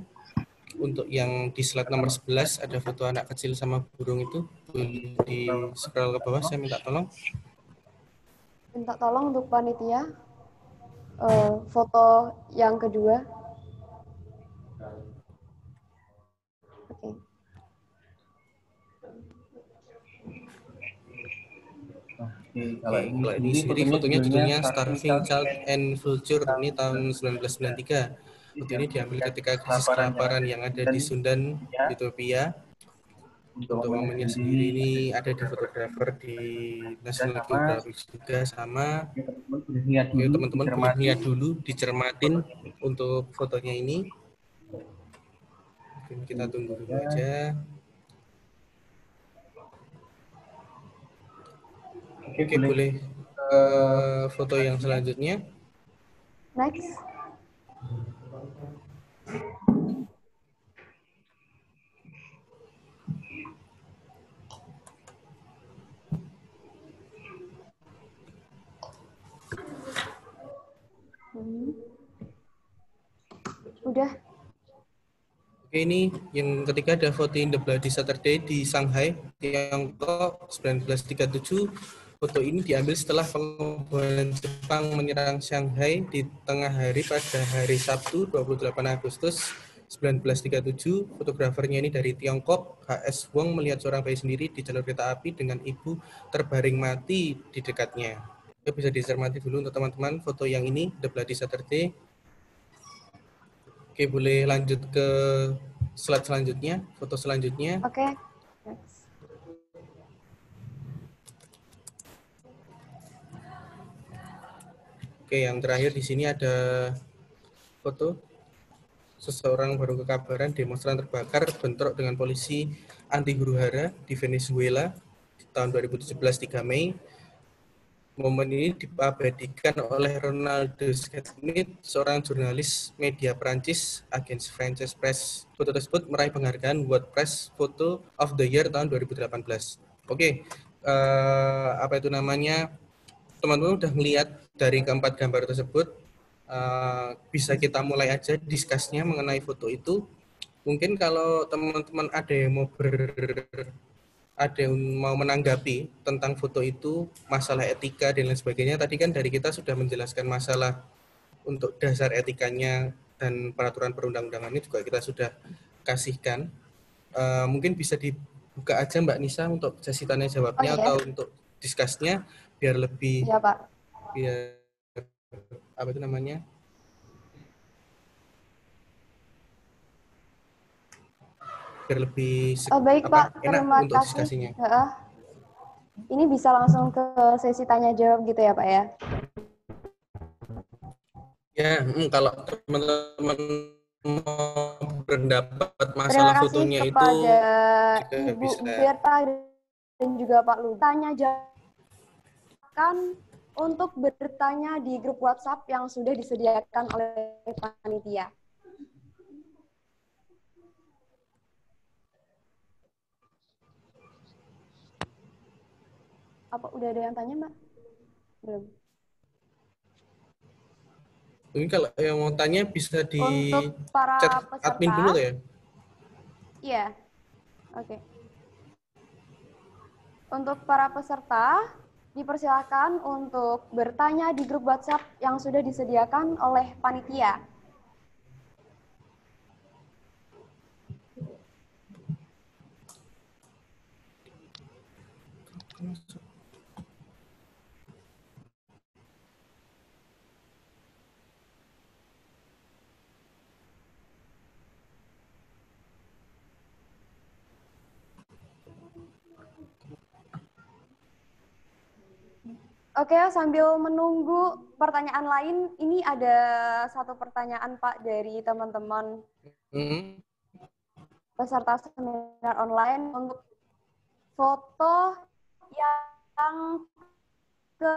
Untuk yang di slide nomor 11 ada foto anak kecil sama burung itu, boleh di scroll ke bawah, saya minta tolong. Minta tolong untuk panitia. foto yang kedua. Oke. Kalau ini sendiri fotonya judulnya Starving Child and Vulture, ini tahun 1993. Foto ini diambil ketika krisis kelaparan yang ada di Sundan, Ethiopia. Untuk momennya sendiri ini ada di fotografer di National Geographic juga sama. Teman-teman boleh lihat dulu, dicermatin untuk fotonya ini. Mungkin kita tunggu dulu aja. Oke, boleh foto yang selanjutnya. Next. Udah. Oke, ini yang ketiga ada foto in the Bloody Saturday di Shanghai, Tiongkok 1937. Foto ini diambil setelah pengeboman Jepang menyerang Shanghai di tengah hari pada hari Sabtu 28 Agustus 1937. Fotografernya ini dari Tiongkok, H.S. Wong, melihat seorang bayi sendiri di jalur kereta api dengan ibu terbaring mati di dekatnya. Oke, bisa dicermati dulu untuk teman-teman foto yang ini, The Bloody Saturday. Oke, boleh lanjut ke slide selanjutnya, foto selanjutnya. Oke. Next. Oke, yang terakhir di sini ada foto seseorang baru kekabaran demonstran terbakar bentrok dengan polisi anti huru-hara di Venezuela di tahun 2017 3 Mei. Momen ini diabadikan oleh Ronaldo Smith, seorang jurnalis media Prancis, Agence France Presse. Foto tersebut meraih penghargaan World Press Photo of the Year tahun 2018. Oke, apa itu namanya? Teman-teman udah melihat dari keempat gambar tersebut, bisa kita mulai aja diskusnya mengenai foto itu. Mungkin kalau teman-teman ada yang mau menanggapi tentang foto itu, masalah etika dan lain sebagainya. Tadi kan dari kita sudah menjelaskan masalah untuk dasar etikanya dan peraturan perundang-undangannya juga kita sudah kasihkan. Mungkin bisa dibuka aja Mbak Nisa untuk sesi tanya jawabnya atau untuk diskusnya biar lebih Pak. Biar apa itu namanya? Biar lebih baik Pak, enak terima untuk kasih. diskusinya. Ini bisa langsung ke sesi tanya jawab gitu ya Pak ya? Ya, kalau teman-teman mau berpendapat masalah fotonya itu kepada juga Ibu bisa. Berta dan juga Pak Lu. Tanya jawab untuk bertanya di grup WhatsApp yang sudah disediakan oleh panitia. Apa udah ada yang tanya, Mbak? Belum. Mungkin kalau yang mau tanya bisa di untuk para chat peserta, admin dulu ya? Iya. Oke. Untuk para peserta, dipersilakan untuk bertanya di grup WhatsApp yang sudah disediakan oleh panitia. Oke, sambil menunggu pertanyaan lain, ini ada satu pertanyaan Pak dari teman-teman peserta seminar online untuk foto yang ke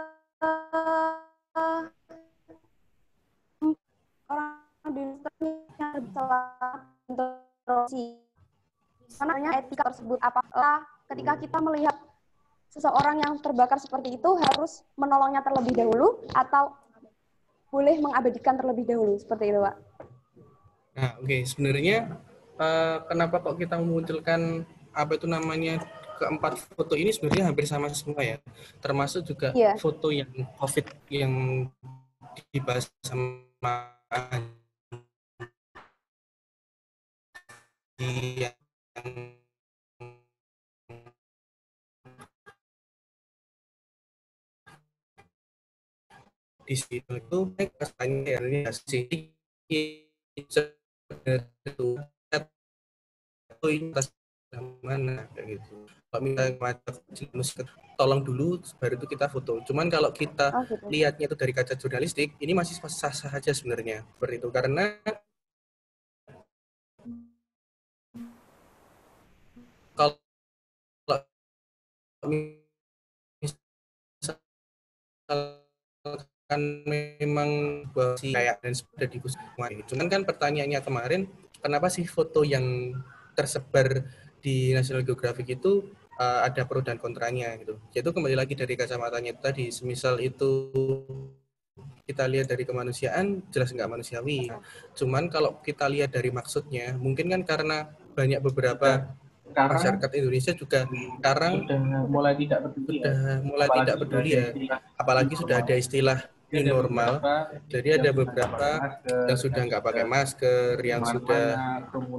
orang di yang interogasi. Sebenarnya etika tersebut apakah ketika kita melihat seseorang yang terbakar seperti itu harus menolongnya terlebih dahulu atau boleh mengabadikan terlebih dahulu seperti itu, Pak? Nah, oke. Sebenarnya kenapa kok kita memunculkan apa itu namanya keempat foto ini sebenarnya hampir sama semua ya. Termasuk juga foto yang COVID yang dibahas sama yang di situ itu rasanya ini sih itu mana kayak gitu. Kalau misalnya tolong dulu baru itu kita foto. Cuman kalau kita lihatnya itu dari kaca jurnalistik, ini masih sah-sah saja sebenarnya seperti itu karena kalau misalkan memang kayak dan sudah dikumpulkan. Cuman kan pertanyaannya kemarin, kenapa sih foto yang tersebar di National Geographic itu ada pro dan kontranya gitu. Yaitu kembali lagi dari kacamatanya tadi, semisal itu kita lihat dari kemanusiaan jelas nggak manusiawi. Cuman kalau kita lihat dari maksudnya, mungkin kan karena banyak beberapa masyarakat Indonesia juga sekarang mulai tidak peduli ya, apalagi sudah ada istilah new normal. Jadi ada beberapa yang sudah nggak pakai masker, yang sudah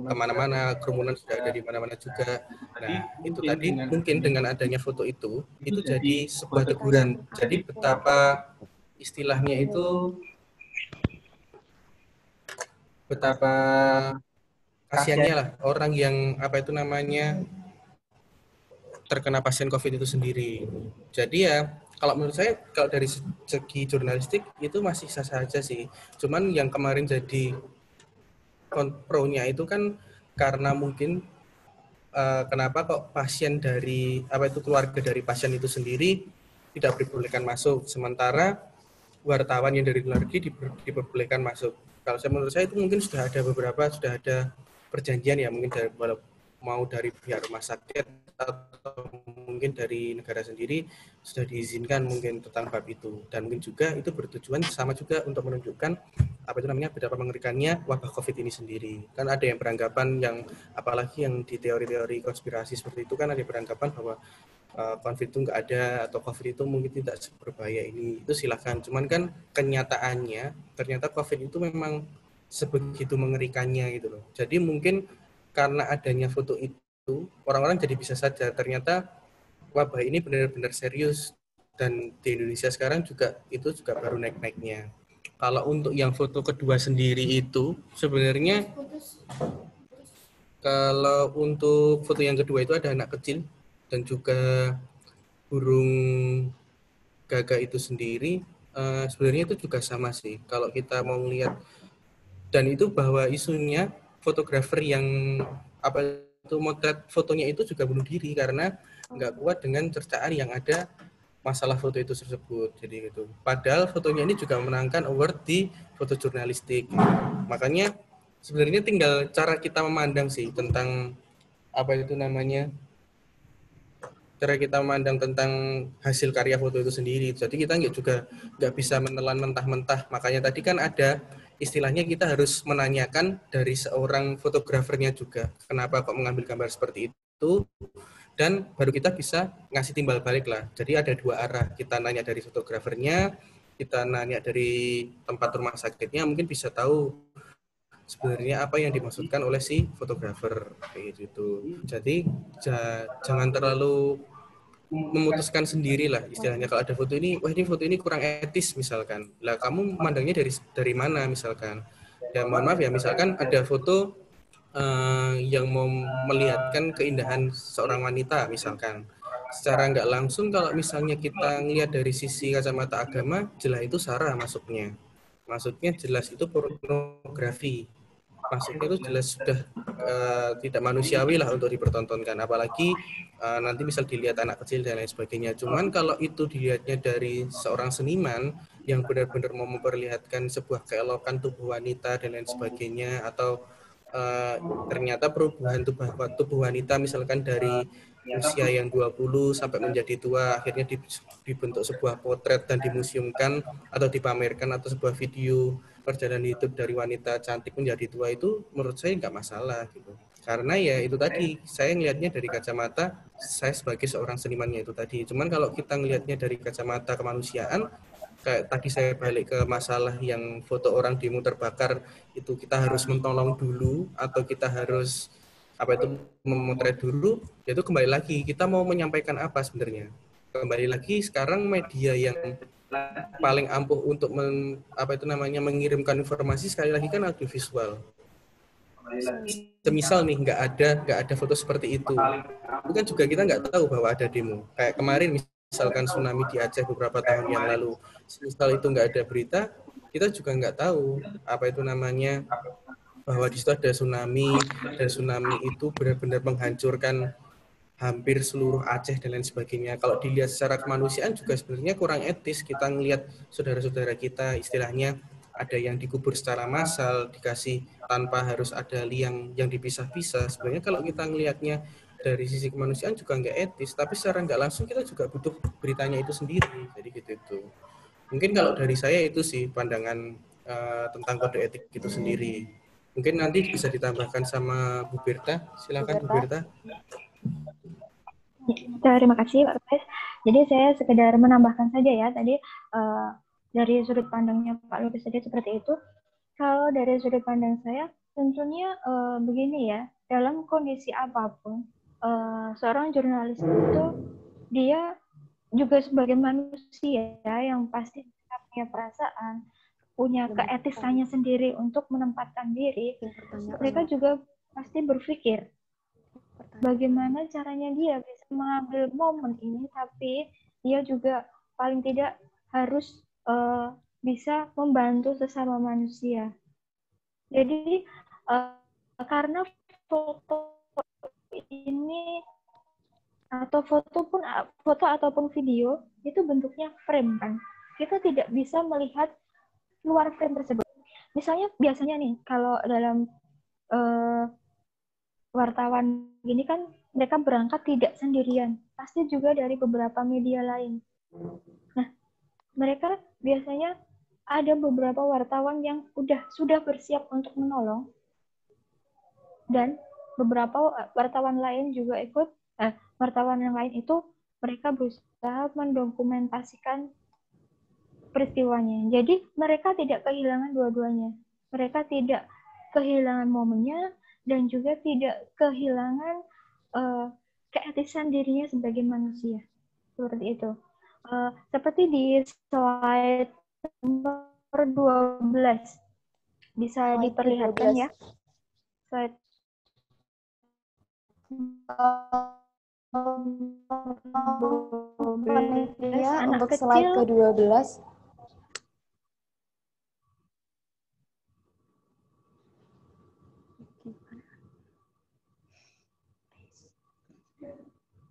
kemana-mana, kerumunan sudah ada di mana-mana juga. Nah, itu tadi mungkin dengan adanya foto itu jadi sebuah teguran. Jadi betapa istilahnya itu, betapa kasihannya lah orang yang apa itu namanya terkena pasien COVID itu sendiri. Jadi ya, kalau menurut saya, kalau dari segi jurnalistik itu masih sah saja sih. Cuman yang kemarin jadi pro-nya itu kan karena mungkin kenapa kok pasien dari apa itu keluarga dari pasien itu sendiri tidak diperbolehkan masuk, sementara wartawan yang dari luar negeri diperbolehkan masuk. Kalau menurut saya itu mungkin sudah ada perjanjian ya, mungkin dari mau dari pihak rumah sakit atau mungkin dari negara sendiri sudah diizinkan mungkin tentang bab itu, dan mungkin juga itu bertujuan sama juga untuk menunjukkan apa itu namanya betapa mengerikannya wabah COVID ini sendiri. Kan ada yang beranggapan, yang apalagi yang di teori-teori konspirasi seperti itu kan ada yang beranggapan bahwa COVID itu nggak ada atau COVID itu mungkin tidak berbahaya ini. Itu silakan. Cuman kan kenyataannya ternyata COVID itu memang sebegitu mengerikannya gitu loh. Jadi mungkin karena adanya foto itu, orang-orang jadi bisa sadar ternyata wabah ini benar-benar serius, dan di Indonesia sekarang juga itu juga baru naik-naiknya. Kalau untuk yang foto kedua sendiri itu sebenarnya, kalau untuk foto yang kedua itu ada anak kecil dan juga burung gagak itu sendiri, sebenarnya itu juga sama sih kalau kita mau lihat. Dan itu bahwa isunya fotografer yang apa itu motret fotonya itu juga bunuh diri karena nggak kuat dengan cercaan yang ada masalah foto itu tersebut. Jadi gitu. Padahal fotonya ini juga menangkan award di foto jurnalistik. Makanya sebenarnya tinggal cara kita memandang sih tentang apa itu namanya, cara kita memandang tentang hasil karya foto itu sendiri. Jadi kita nggak bisa menelan mentah-mentah. Makanya tadi kan ada istilahnya kita harus menanyakan dari seorang fotografernya juga, kenapa kok mengambil gambar seperti itu, dan baru kita bisa ngasih timbal balik lah. Jadi ada dua arah, kita nanya dari fotografernya, kita nanya dari tempat rumah sakitnya, mungkin bisa tahu sebenarnya apa yang dimaksudkan oleh si fotografer kayak gitu. Jadi jangan terlalu memutuskan sendiri lah istilahnya. Kalau ada foto ini, wah ini foto ini kurang etis misalkan, lah kamu memandangnya dari mana misalkan. Ya mohon maaf ya, misalkan ada foto yang mau melihatkan keindahan seorang wanita misalkan, secara nggak langsung kalau misalnya kita ngelihat dari sisi kacamata agama, jelas itu sara maksudnya jelas itu pornografi, maksudnya itu jelas sudah tidak manusiawi lah untuk dipertontonkan, apalagi nanti misal dilihat anak kecil dan lain sebagainya. Cuman kalau itu dilihatnya dari seorang seniman yang benar-benar mau memperlihatkan sebuah keelokan tubuh wanita dan lain sebagainya, atau ternyata perubahan tubuh wanita misalkan dari usia yang 20 sampai menjadi tua, akhirnya dibentuk sebuah potret dan dimuseumkan atau dipamerkan, atau sebuah video perjalanan hidup dari wanita cantik menjadi tua, itu menurut saya nggak masalah gitu. Karena ya itu tadi, saya ngelihatnya dari kacamata saya sebagai seorang senimannya itu tadi. Cuman kalau kita ngelihatnya dari kacamata kemanusiaan, kayak tadi saya balik ke masalah yang foto orang demo terbakar, itu kita harus menolong dulu atau kita harus memotret dulu, itu kembali lagi kita mau menyampaikan apa sebenarnya. Kembali lagi sekarang media yang paling ampuh untuk mengirimkan informasi sekali lagi kan audiovisual. Semisal nih nggak ada foto seperti itu kan juga kita nggak tahu bahwa ada demo. Kayak kemarin misalkan tsunami di Aceh beberapa tahun yang lalu, semisal itu nggak ada berita, kita juga nggak tahu bahwa di situ ada tsunami, dan tsunami itu benar-benar menghancurkan hampir seluruh Aceh dan lain sebagainya. Kalau dilihat secara kemanusiaan juga sebenarnya kurang etis kita ngelihat saudara-saudara kita istilahnya ada yang dikubur secara massal, dikasih tanpa harus ada liang yang dipisah-pisah. Sebenarnya kalau kita ngelihatnya dari sisi kemanusiaan juga nggak etis, tapi secara nggak langsung kita juga butuh beritanya itu sendiri. Jadi gitu. Mungkin kalau dari saya itu sih pandangan tentang kode etik itu sendiri. Mungkin nanti bisa ditambahkan sama Bu Berta. Silakan Bu Berta. Terima kasih Pak Lupis. Jadi saya sekedar menambahkan saja ya tadi dari sudut pandangnya Pak Lupis tadi seperti itu. Kalau dari sudut pandang saya tentunya begini ya, dalam kondisi apapun seorang jurnalis itu dia juga sebagai manusia yang pasti punya perasaan, punya keetisannya sendiri untuk menempatkan diri. Mereka juga pasti berpikir bagaimana caranya dia bisa mengambil momen ini, tapi dia juga paling tidak harus bisa membantu sesama manusia. Jadi karena foto ini atau foto ataupun video itu bentuknya frame kan, kita tidak bisa melihat luar frame tersebut. Misalnya biasanya nih kalau dalam wartawan gini kan mereka berangkat tidak sendirian, pasti juga dari beberapa media lain. Nah, mereka biasanya ada beberapa wartawan yang sudah bersiap untuk menolong, dan beberapa wartawan lain juga ikut. Wartawan yang lain itu mereka berusaha mendokumentasikan peristiwanya. Jadi mereka tidak kehilangan dua-duanya. Mereka tidak kehilangan momennya dan juga tidak kehilangan keetisan dirinya sebagai manusia. Seperti itu. Seperti di slide nomor 12. Bisa diperlihatkan ya. Slide ya, untuk slide ke-12.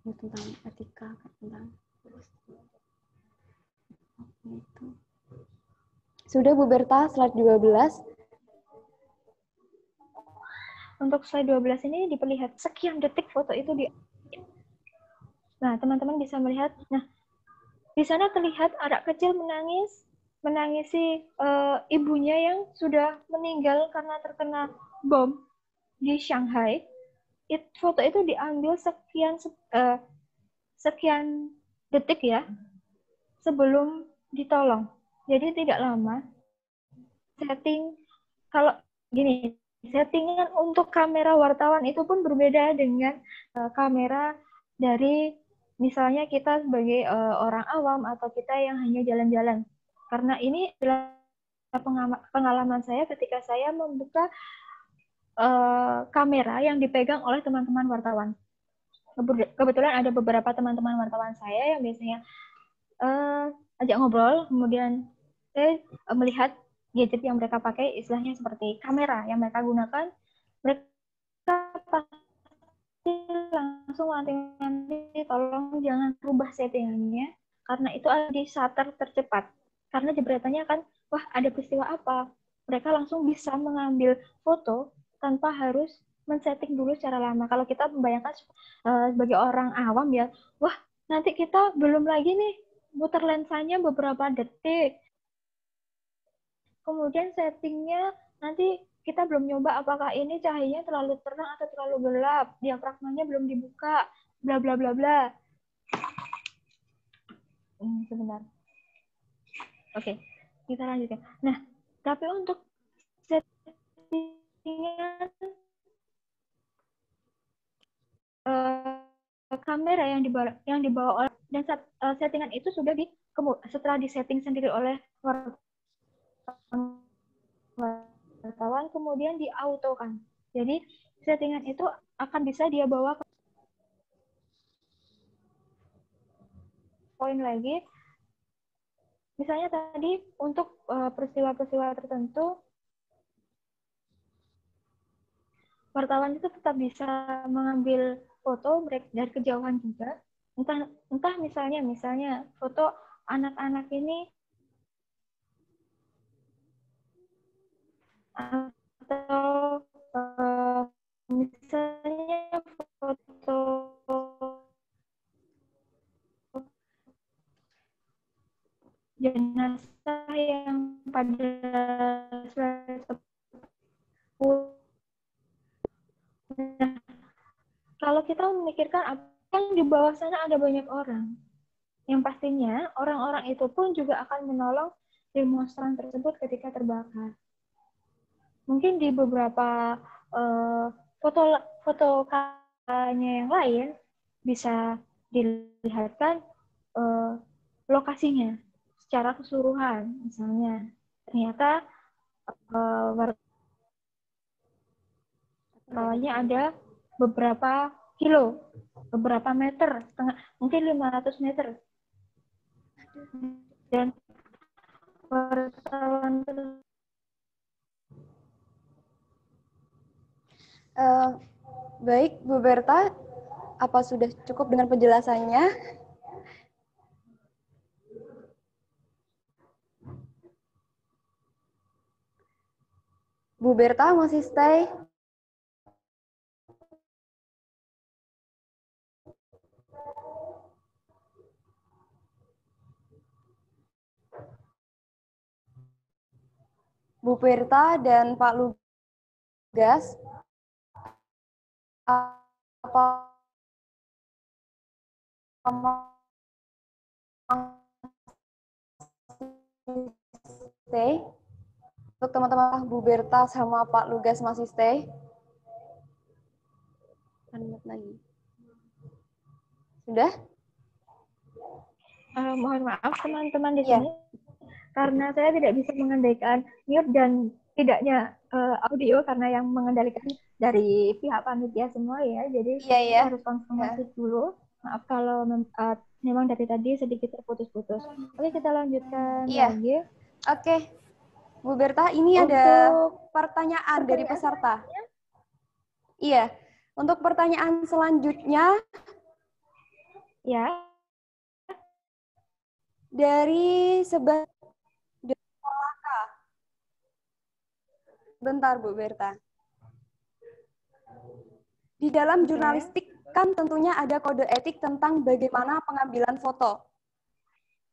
Tentang etika, tentang itu. Sudah Bu Berta, slide 12. Untuk slide 12 ini diperlihat sekian detik foto itu di. Nah, teman-teman bisa melihat. Nah, di sana terlihat anak kecil menangisi ibunya yang sudah meninggal karena terkena bom di Shanghai. Foto itu diambil sekian detik ya sebelum ditolong. Jadi tidak lama. Settingan untuk kamera wartawan itu pun berbeda dengan kamera dari misalnya kita sebagai orang awam atau kita yang hanya jalan-jalan. Karena ini adalah pengalaman saya ketika saya membuka kamera yang dipegang oleh teman-teman wartawan. Kebetulan ada beberapa teman-teman wartawan saya yang biasanya ajak ngobrol, kemudian saya melihat gadget yang mereka pakai, istilahnya seperti kamera yang mereka gunakan, mereka pasti langsung nanti tolong jangan rubah settingannya, karena itu ada di shutter tercepat. Karena jepretannya kan, wah ada peristiwa apa, mereka langsung bisa mengambil foto tanpa harus men-setting dulu secara lama. Kalau kita membayangkan sebagai orang awam ya, wah nanti kita belum lagi nih muter lensanya beberapa detik, kemudian settingnya nanti kita belum nyoba apakah ini cahayanya terlalu terang atau terlalu gelap, diafragmanya belum dibuka, bla bla bla bla. Sebentar. Oke, kita lanjutkan. Nah, tapi untuk settingan kamera yang dibawa oleh, dan settingan itu sudah setelah disetting sendiri oleh wartawan, kemudian diautokan. Jadi settingan itu akan bisa dia bawa ke poin lagi. Misalnya tadi untuk peristiwa-peristiwa tertentu, wartawan itu tetap bisa mengambil foto dari kejauhan juga. Entah misalnya foto anak-anak ini atau misalnya foto jenazah yang pada nah, kalau kita memikirkan apa yang di bawah sana ada banyak orang, yang pastinya orang-orang itu pun juga akan menolong demonstran tersebut ketika terbakar. Mungkin di beberapa foto-fotonya yang lain bisa dilihatkan lokasinya secara keseluruhan. Misalnya ternyata wartawannya ada beberapa kilo, beberapa meter, mungkin 500 meter. Dan wartawan baik, Bu Berta, apa sudah cukup dengan penjelasannya? Bu Berta masih stay? Bu Berta dan Pak Lugas, apa stay? Untuk teman-teman Bu Berta sama Pak Lugas masih stay? Unmute lagi. Sudah? Mohon maaf teman-teman di sini, karena saya tidak bisa mengendalikan mute dan tidaknya audio karena yang mengendalikan dari pihak panitia semua ya. Jadi saya harus konfirmasi dulu. Maaf kalau memang dari tadi sedikit terputus-putus. Oke, kita lanjutkan lagi. Oke. Bu Berta, ini ada pertanyaan dari peserta. Iya. Untuk pertanyaan selanjutnya, ya, dari bentar Bu Berta. Di dalam jurnalistik kan tentunya ada kode etik tentang bagaimana pengambilan foto.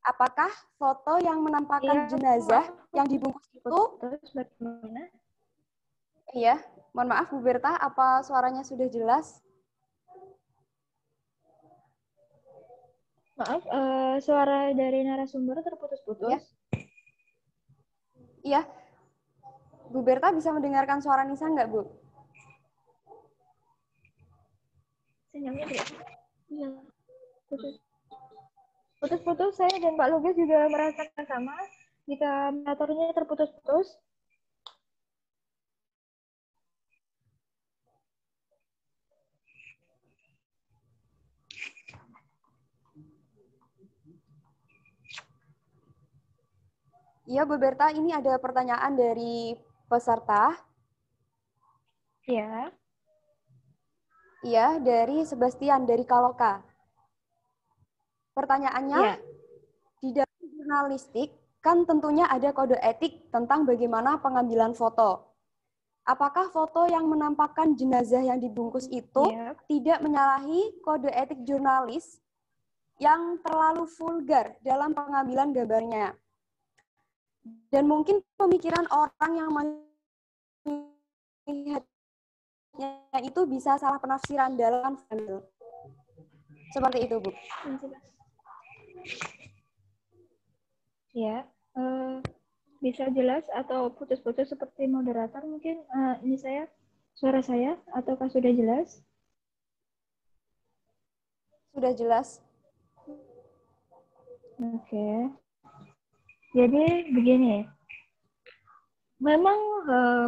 Apakah foto yang menampakkan jenazah yang dibungkus itu? Iya, mohon maaf Bu Berta, apa suaranya sudah jelas? Maaf, suara dari narasumber terputus-putus. Iya. Bu Berta bisa mendengarkan suara Nisa nggak, Bu? Sinyalnya tidak. Iya. Putus-putus, saya dan Pak Lugas juga merasakan sama. Jika moderatornya terputus-putus. Iya, Bu Berta, ini ada pertanyaan dari peserta. Iya. Iya, dari Sebastian, dari Kaloka. Pertanyaannya, di dalam jurnalistik, kan tentunya ada kode etik tentang bagaimana pengambilan foto. Apakah foto yang menampakkan jenazah yang dibungkus itu tidak menyalahi kode etik jurnalis yang terlalu vulgar dalam pengambilan gambarnya? Dan mungkin pemikiran orang yang melihatnya itu bisa salah penafsiran dalam famil. Seperti itu, Bu. Ya, bisa jelas atau putus-putus seperti moderator mungkin. Ini suara saya, ataukah sudah jelas? Sudah jelas. Oke. Jadi begini, memang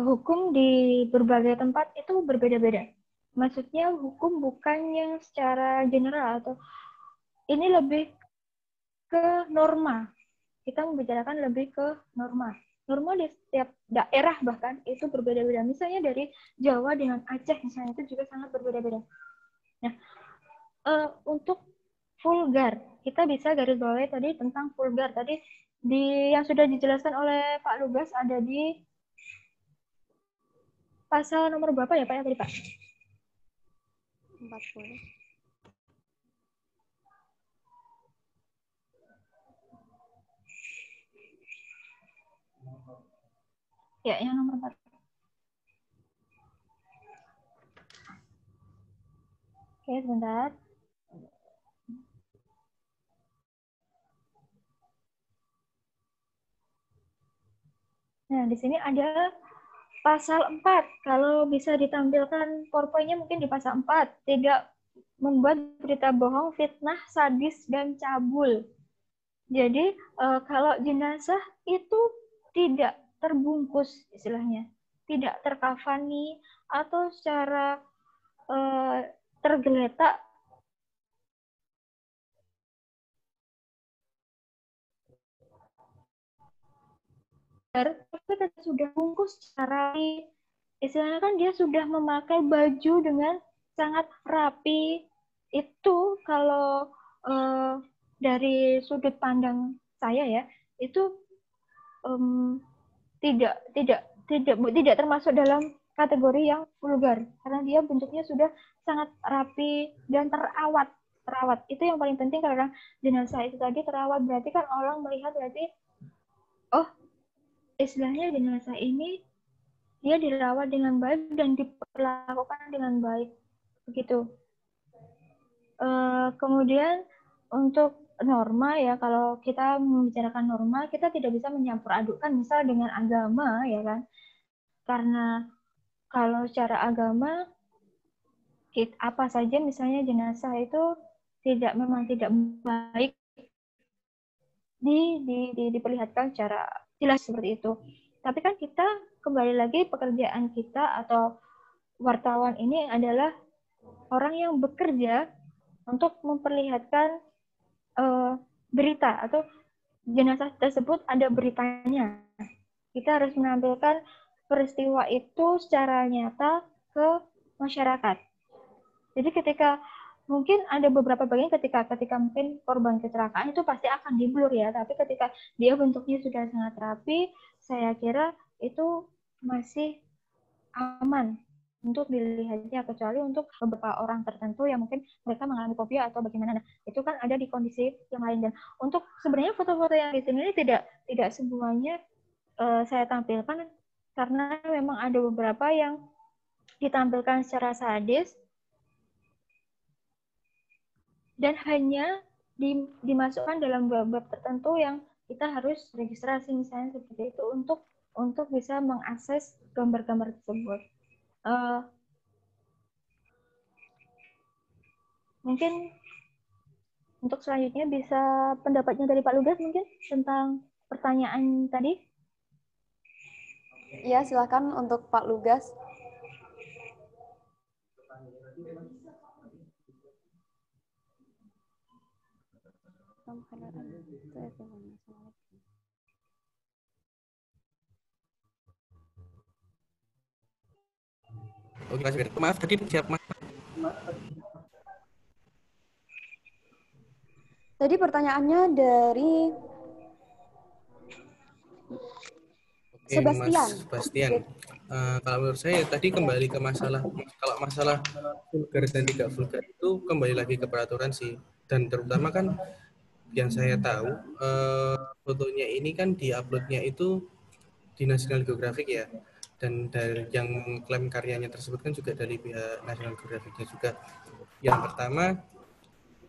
hukum di berbagai tempat itu berbeda-beda. Maksudnya hukum bukan yang secara general, atau ini lebih ke norma. Kita membicarakan lebih ke norma. Norma di setiap daerah bahkan itu berbeda-beda. Misalnya dari Jawa dengan Aceh misalnya itu juga sangat berbeda-beda. Nah, untuk vulgar, kita bisa garis bawahi tadi tentang vulgar. Tadi yang sudah dijelaskan oleh Pak Lugas ada di pasal nomor berapa ya Pak ya tadi Pak? 40. Ya, yang nomor 4. Oke, sebentar. Nah, di sini ada pasal 4. Kalau bisa ditampilkan PowerPoint-nya mungkin di pasal 4. Tidak membuat berita bohong, fitnah, sadis, dan cabul. Jadi, kalau jenazah itu tidak terbungkus istilahnya, tidak terkafani atau secara tergeletak, tapi sudah bungkus secara istilahnya kan dia sudah memakai baju dengan sangat rapi. Itu kalau dari sudut pandang saya ya, itu tidak termasuk dalam kategori yang vulgar karena dia bentuknya sudah sangat rapi dan terawat. Itu yang paling penting karena jenazah itu tadi terawat, berarti kan orang melihat berarti oh istilahnya jenazah ini dia dirawat dengan baik dan diperlakukan dengan baik begitu. Kemudian untuk norma ya, kalau kita membicarakan norma, kita tidak bisa mencampur adukkan misal dengan agama ya kan, karena kalau secara agama apa saja misalnya jenazah itu memang tidak baik diperlihatkan secara jelas seperti itu. Tapi kan kita kembali lagi pekerjaan kita atau wartawan ini adalah orang yang bekerja untuk memperlihatkan berita atau jenazah tersebut ada beritanya. Kita harus menampilkan peristiwa itu secara nyata ke masyarakat. Jadi ketika mungkin ada beberapa bagian ketika mungkin korban kecelakaan itu pasti akan di-blur ya, tapi ketika dia bentuknya sudah sangat rapi, saya kira itu masih aman untuk dilihatnya, kecuali untuk beberapa orang tertentu yang mungkin mereka mengalami fobia atau bagaimana. Nah, itu kan ada di kondisi yang lain. Dan untuk sebenarnya foto-foto yang di sini tidak semuanya saya tampilkan karena memang ada beberapa yang ditampilkan secara sadis dan hanya dimasukkan dalam bab tertentu yang kita harus registrasi misalnya seperti itu untuk bisa mengakses gambar-gambar tersebut. Mungkin untuk selanjutnya bisa pendapatnya dari Pak Lugas mungkin tentang pertanyaan tadi. Ya, silakan untuk Pak Lugas. Oke, Mas Fer. Maaf tadi siapa? Tadi pertanyaannya dari Sebastian. Mas Sebastian. Kalau menurut saya tadi kembali ke masalah, kalau masalah vulgar dan tidak vulgar itu kembali lagi ke peraturan sih. Dan terutama kan yang saya tahu fotonya ini kan diuploadnya itu di National Geographic ya. dan dari yang mengklaim karyanya tersebut kan juga dari pihak National Geographicnya juga. Yang pertama,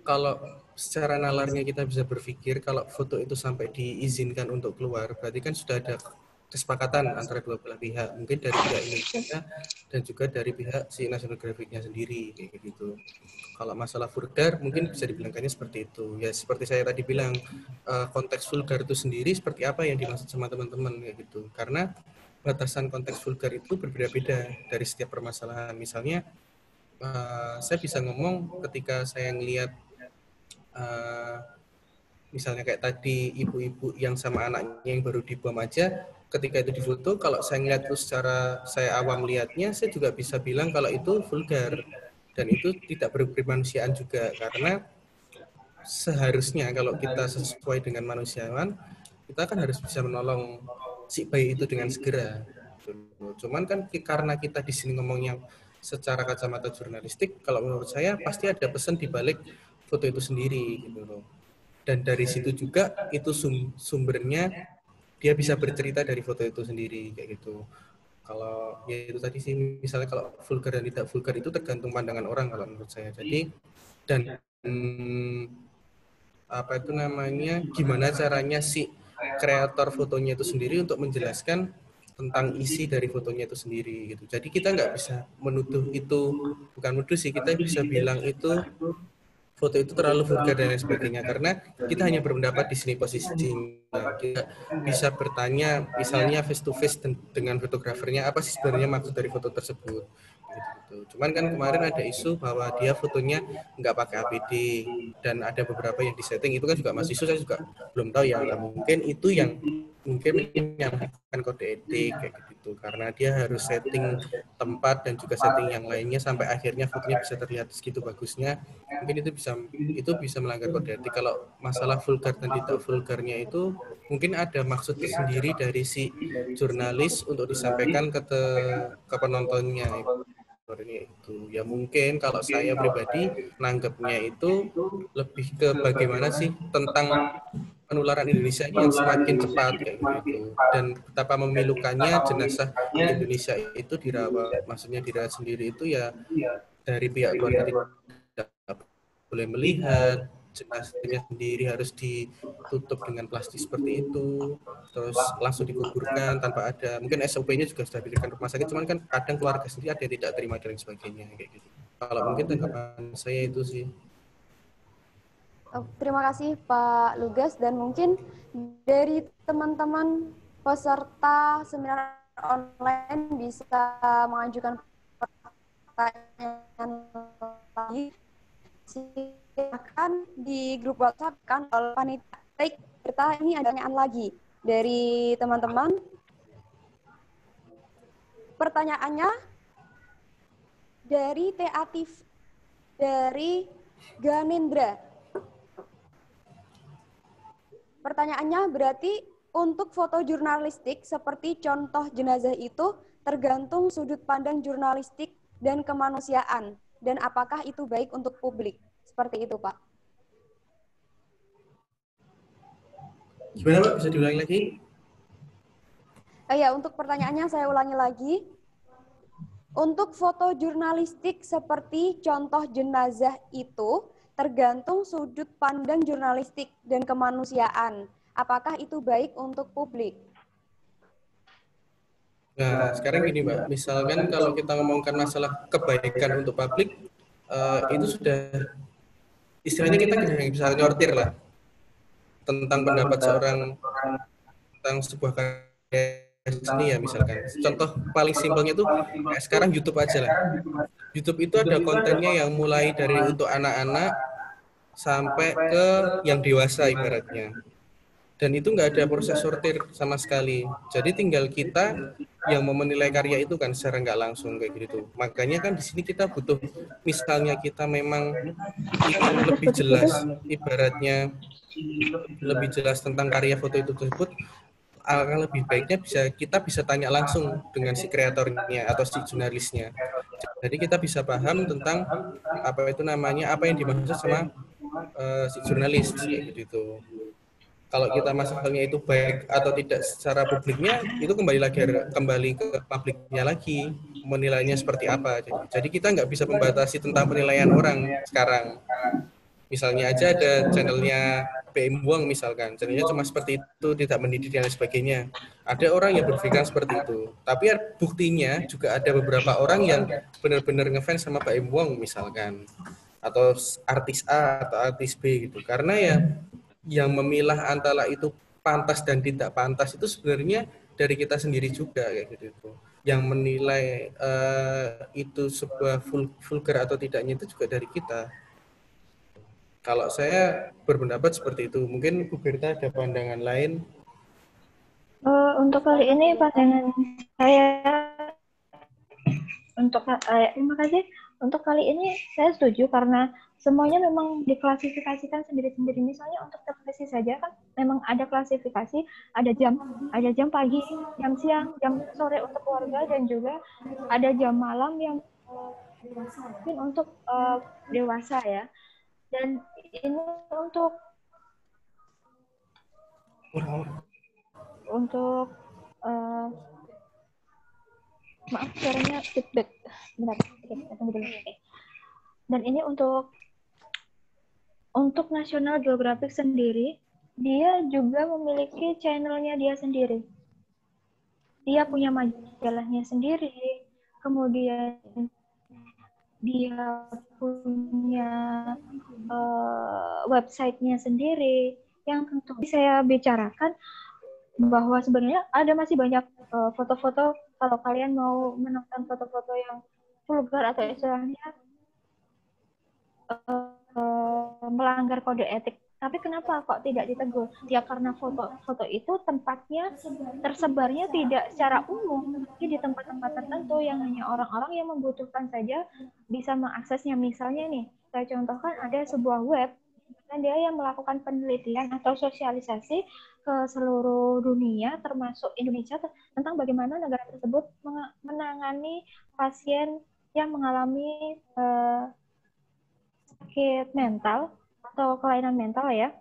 kalau secara nalarnya kita bisa berpikir kalau foto itu sampai diizinkan untuk keluar, berarti kan sudah ada kesepakatan antara dua belah pihak, mungkin dari pihak Indonesia dan juga dari pihak si National Geographicnya sendiri, kayak gitu. Kalau masalah vulgar mungkin bisa dibilangkannya seperti itu. Ya seperti saya tadi bilang, konteks vulgar itu sendiri seperti apa yang dimaksud sama teman-teman, kayak gitu. Karena batasan konteks vulgar itu berbeda-beda dari setiap permasalahan. Misalnya, saya bisa ngomong ketika saya ngelihat misalnya kayak tadi ibu-ibu yang sama anaknya yang baru dibuang aja, ketika itu difoto, kalau saya ngeliat itu secara saya awam lihatnya, saya juga bisa bilang kalau itu vulgar dan itu tidak berkemanusiaan juga, karena seharusnya kalau kita sesuai dengan manusiawan, kita kan harus bisa menolong si bayi itu dengan segera. Cuman kan karena kita di sini ngomongnya secara kacamata jurnalistik, kalau menurut saya pasti ada pesan di balik foto itu sendiri gitu loh. Dan dari situ juga itu sumbernya dia bisa bercerita dari foto itu sendiri kayak gitu. Kalau ya itu tadi sih, misalnya kalau vulgar dan tidak vulgar itu tergantung pandangan orang kalau menurut saya. Jadi dan apa itu namanya, gimana caranya si kreator fotonya itu sendiri untuk menjelaskan tentang isi dari fotonya itu sendiri gitu. Jadi kita nggak bisa menuduh itu, bukan menuduh sih, kita bisa bilang itu foto itu terlalu vulgar dan lain sebagainya, karena kita hanya berpendapat di sini posisinya. Kita bisa bertanya misalnya face to face dengan fotografernya, apa sih sebenarnya maksud dari foto tersebut gitu. Cuman kan kemarin ada isu bahwa dia fotonya nggak pakai APD dan ada beberapa yang disetting, itu kan juga masih isu, saya juga belum tahu ya. Nah, mungkin itu yang menyalaahkan kode etik kayak gitu, karena dia harus setting tempat dan juga setting yang lainnya sampai akhirnya fotonya bisa terlihat segitu bagusnya. Mungkin itu bisa melanggar kode etik. Kalau masalah vulgar dan tidak vulgarnya itu mungkin ada maksud tersendiri dari si jurnalis untuk disampaikan ke penontonnya. Itu ya mungkin kalau saya pribadi nanggapnya itu lebih ke bagaimana sih tentang penularan Indonesia ini yang semakin cepat kayak gitu, dan betapa memilukannya jenazah di Indonesia itu dirawat, maksudnya dirawat sendiri itu ya dari pihak keluarga tidak boleh melihat, jenazahnya sendiri harus ditutup dengan plastik seperti itu, terus langsung dikuburkan tanpa ada, mungkin SOP-nya juga sudah diberikan rumah sakit, cuman kan kadang keluarga sendiri ada yang tidak terima dan sebagainya kayak gitu. Kalau mungkin tanggapan saya itu sih. Terima kasih Pak Lugas, dan mungkin dari teman-teman peserta seminar online bisa mengajukan pertanyaan lagi. Silakan di grup WhatsApp kan oleh panitia. Baik, kita ini ada pertanyaan lagi dari teman-teman. Pertanyaannya dari Teatif dari Ganendra. Pertanyaannya berarti untuk foto jurnalistik seperti contoh jenazah itu tergantung sudut pandang jurnalistik dan kemanusiaan, dan apakah itu baik untuk publik? Seperti itu, Pak. Gimana, Pak? Bisa diulangi lagi? Ya, untuk pertanyaannya saya ulangi lagi. Untuk foto jurnalistik seperti contoh jenazah itu tergantung sudut pandang jurnalistik dan kemanusiaan. Apakah itu baik untuk publik? Nah, sekarang gini Mbak, misalkan kalau kita ngomongkan masalah kebaikan untuk publik, itu sudah, istilahnya kita bisa nyortir lah, tentang pendapat seorang tentang sebuah karya seni ya misalkan. Contoh paling simpelnya tuh, sekarang YouTube aja lah. YouTube itu ada kontennya yang mulai dari untuk anak-anak sampai ke yang dewasa ibaratnya. Dan itu nggak ada proses sortir sama sekali. Jadi tinggal kita yang mau menilai karya itu kan secara nggak langsung kayak gitu. Makanya kan di sini kita butuh, misalnya kita memang ingin lebih jelas, ibaratnya lebih jelas tentang karya foto itu tersebut, alangkah lebih baiknya kita bisa tanya langsung dengan si kreatornya atau si jurnalisnya. Jadi kita bisa paham tentang apa itu namanya, apa yang dimaksud sama si jurnalis kayak gitu. Kalau kita masangnya itu baik atau tidak secara publiknya, itu kembali ke publiknya lagi, menilainya seperti apa. Jadi kita nggak bisa membatasi tentang penilaian orang sekarang. Misalnya aja ada channelnya PM Buang misalkan, channelnya cuma seperti itu, tidak mendidik dan lain sebagainya. Ada orang yang berpikiran seperti itu. Tapi buktinya juga ada beberapa orang yang benar-benar ngefans sama PM Buang misalkan. Atau artis A atau artis B gitu. Karena ya yang memilah antara itu pantas dan tidak pantas itu sebenarnya dari kita sendiri juga kayak gitu. Yang menilai itu sebuah vulgar atau tidaknya itu juga dari kita. Kalau saya berpendapat seperti itu. Mungkin Bu Berta ada pandangan lain? Untuk kali ini pandangan saya terima kasih. Untuk kali ini saya setuju karena semuanya memang diklasifikasikan sendiri-sendiri. Misalnya untuk televisi saja kan memang ada klasifikasi, ada jam pagi, jam siang, jam sore untuk keluarga, dan juga ada jam malam yang mungkin untuk dewasa ya. Dan ini untuk maaf suaranya feedback. Bentar, kita tunggu dulu. Dan ini untuk National Geographic sendiri, dia juga memiliki channelnya dia sendiri. Dia punya majalahnya sendiri, kemudian dia punya websitenya sendiri. Yang tentu saya bicarakan bahwa sebenarnya ada masih banyak foto-foto, kalau kalian mau menonton foto-foto yang vulgar atau istilahnya melanggar kode etik. Tapi kenapa kok tidak ditegur? Ya karena foto-foto itu tempatnya tersebarnya tidak secara umum, tapi di tempat-tempat tertentu yang hanya orang-orang yang membutuhkan saja bisa mengaksesnya. Misalnya nih, saya contohkan ada sebuah web, dan dia yang melakukan penelitian atau sosialisasi ke seluruh dunia, termasuk Indonesia, tentang bagaimana negara tersebut menangani pasien yang mengalami sakit mental atau kelainan mental ya.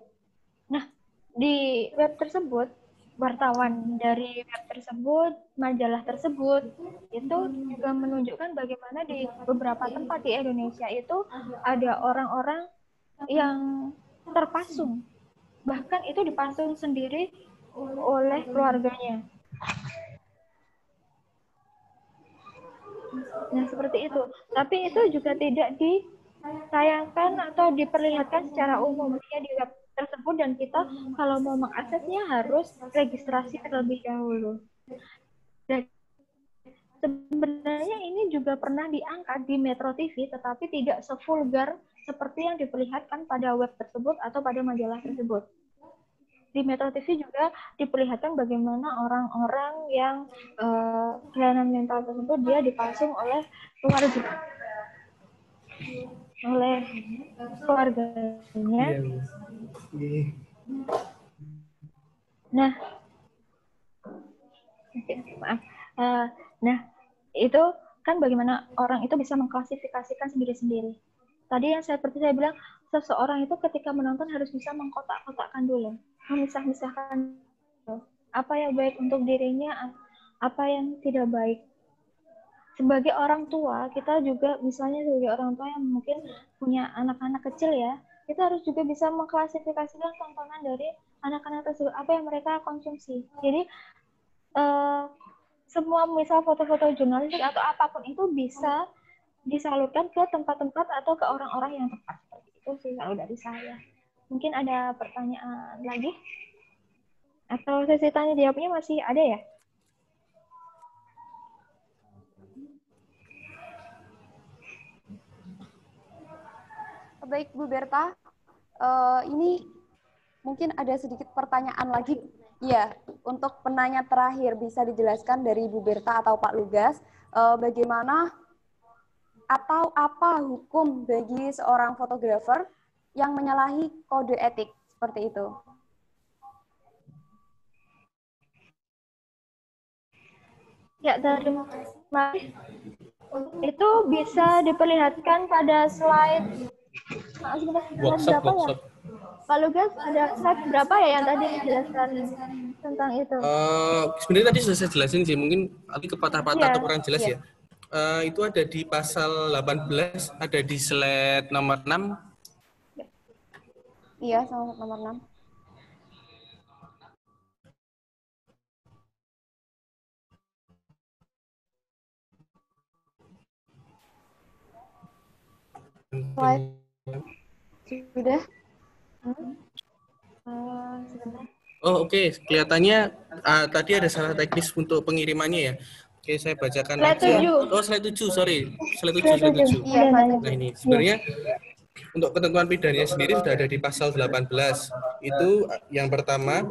Nah, di web tersebut, wartawan dari web tersebut, majalah tersebut, itu juga menunjukkan bagaimana di beberapa tempat di Indonesia itu ada orang-orang yang terpasung. Bahkan itu dipasung sendiri oleh keluarganya. Nah, seperti itu. Tapi itu juga tidak ditayangkan atau diperlihatkan secara umum di web tersebut, dan kita kalau mau mengaksesnya harus registrasi terlebih dahulu. Dan sebenarnya ini juga pernah diangkat di Metro TV, tetapi tidak sevulgar seperti yang diperlihatkan pada web tersebut atau pada majalah tersebut. Di Metro TV juga diperlihatkan bagaimana orang-orang yang kelainan mental tersebut dia dipasung oleh keluarganya. Nah, maaf. Nah, itu kan bagaimana orang itu bisa mengklasifikasikan sendiri-sendiri. Tadi yang seperti saya bilang, seseorang itu ketika menonton harus bisa mengkotak-kotakkan dulu, memisah-misahkan apa yang baik untuk dirinya, apa yang tidak baik. Sebagai orang tua, kita juga misalnya sebagai orang tua yang mungkin punya anak-anak kecil ya, kita harus juga bisa mengklasifikasikan tontonan dari anak-anak tersebut, apa yang mereka konsumsi. Jadi semua misal foto-foto jurnalistik atau apapun itu bisa disalurkan ke tempat-tempat atau ke orang-orang yang tepat. Itu sih kalau dari saya. Mungkin ada pertanyaan lagi? Atau sesi tanya jawabnya masih ada ya? Baik Bu Berta, ini mungkin ada sedikit pertanyaan lagi. Ya, untuk penanya terakhir bisa dijelaskan dari Bu Berta atau Pak Lugas, bagaimana atau apa hukum bagi seorang fotografer yang menyalahi kode etik seperti itu? Ya, terima kasih. Itu bisa diperlihatkan pada slide. Workshop. Pak Lugas, ada slide berapa ya yang tadi dijelaskan tentang itu? Sebenarnya tadi sudah saya jelasin sih, mungkin nanti kepatah-patah atau kurang jelas Iya. ya. Itu ada di pasal 18, ada di slide nomor 6. Iya, sama nomor 6. Slide. Sudah? Sebentar. Oh oke. Kelihatannya tadi ada salah teknis untuk pengirimannya ya. Oke, saya bacakan Slide aja. 7. Oh, slide 7, sorry. Slide 7, Slide slide 7. 7. Iya, Nah ini sebenarnya untuk ketentuan pidananya sendiri sudah ada di pasal 18. Itu yang pertama,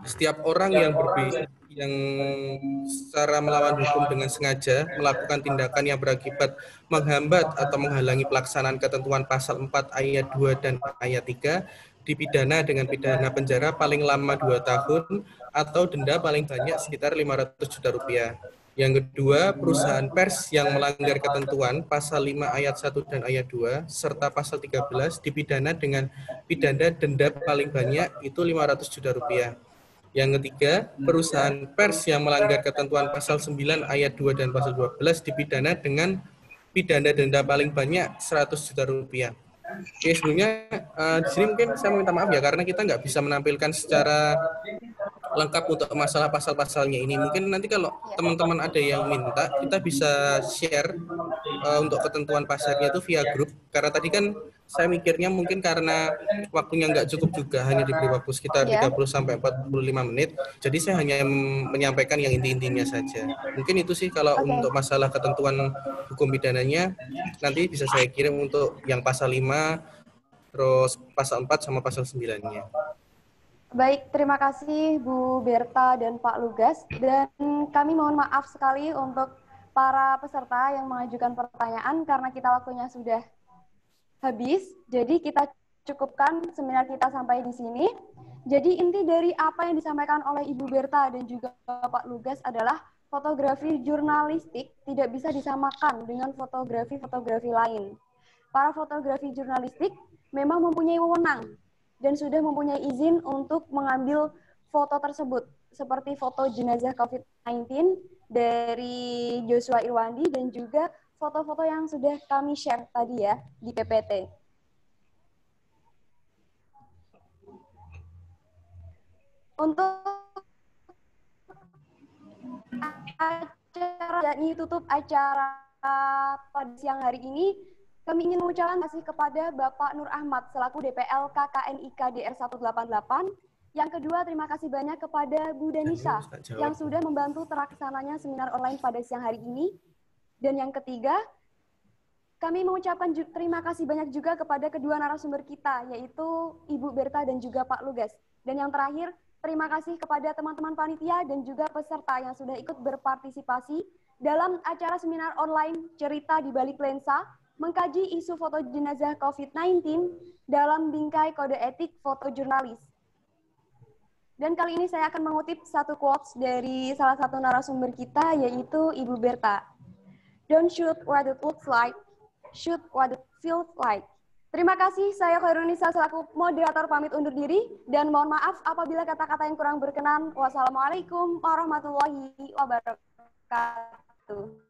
setiap orang yang secara melawan hukum dengan sengaja melakukan tindakan yang berakibat menghambat atau menghalangi pelaksanaan ketentuan pasal 4 ayat 2 dan ayat 3 dipidana dengan pidana penjara paling lama 2 tahun atau denda paling banyak sekitar 500 juta rupiah. Yang kedua, perusahaan pers yang melanggar ketentuan pasal 5 ayat 1 dan ayat 2 serta pasal 13 dipidana dengan pidana denda paling banyak itu 500 juta rupiah. Yang ketiga, perusahaan pers yang melanggar ketentuan pasal 9 ayat 2 dan pasal 12 dipidana dengan pidana denda paling banyak 100 juta rupiah. Oke, sebelumnya di sini mungkin saya minta maaf ya karena kita nggak bisa menampilkan secara lengkap untuk masalah pasal-pasalnya ini. Mungkin nanti kalau teman-teman ada yang minta, kita bisa share untuk ketentuan pasarnya itu via grup. Karena tadi kan saya mikirnya mungkin karena waktunya nggak cukup juga, hanya diberi waktu sekitar 30-45 menit. Jadi saya hanya menyampaikan yang inti-intinya saja. Mungkin itu sih kalau untuk masalah ketentuan hukum pidananya, nanti bisa saya kirim untuk yang pasal 5, terus pasal 4 sama pasal 9-nya. Baik, terima kasih Bu Berta dan Pak Lugas. Dan kami mohon maaf sekali untuk para peserta yang mengajukan pertanyaan karena kita waktunya sudah habis. Jadi kita cukupkan seminar kita sampai di sini. Jadi inti dari apa yang disampaikan oleh Ibu Berta dan juga Pak Lugas adalah fotografi jurnalistik tidak bisa disamakan dengan fotografi-fotografi lain. Para fotografi jurnalistik memang mempunyai wewenang dan sudah mempunyai izin untuk mengambil foto tersebut, seperti foto jenazah COVID-19 dari Joshua Irwandi dan juga foto-foto yang sudah kami share tadi ya di PPT. Untuk acara ini tutup acara pada siang hari ini, kami ingin mengucapkan terima kasih kepada Bapak Nur Ahmad selaku DPL KKNIK DR 188. Yang kedua, terima kasih banyak kepada Bu Danisa yang sudah membantu terlaksananya seminar online pada siang hari ini. Dan yang ketiga, kami mengucapkan terima kasih banyak juga kepada kedua narasumber kita, yaitu Ibu Berta dan juga Pak Lugas. Dan yang terakhir, terima kasih kepada teman-teman panitia dan juga peserta yang sudah ikut berpartisipasi dalam acara seminar online Cerita di Balik Lensa, mengkaji isu foto jenazah COVID-19 dalam bingkai kode etik foto jurnalis. Dan kali ini saya akan mengutip satu quotes dari salah satu narasumber kita, yaitu Ibu Berta. Don't shoot what it looks like, shoot what it feels like. Terima kasih, saya Khairunisa selaku moderator pamit undur diri, dan mohon maaf apabila kata-kata yang kurang berkenan. Wassalamualaikum warahmatullahi wabarakatuh.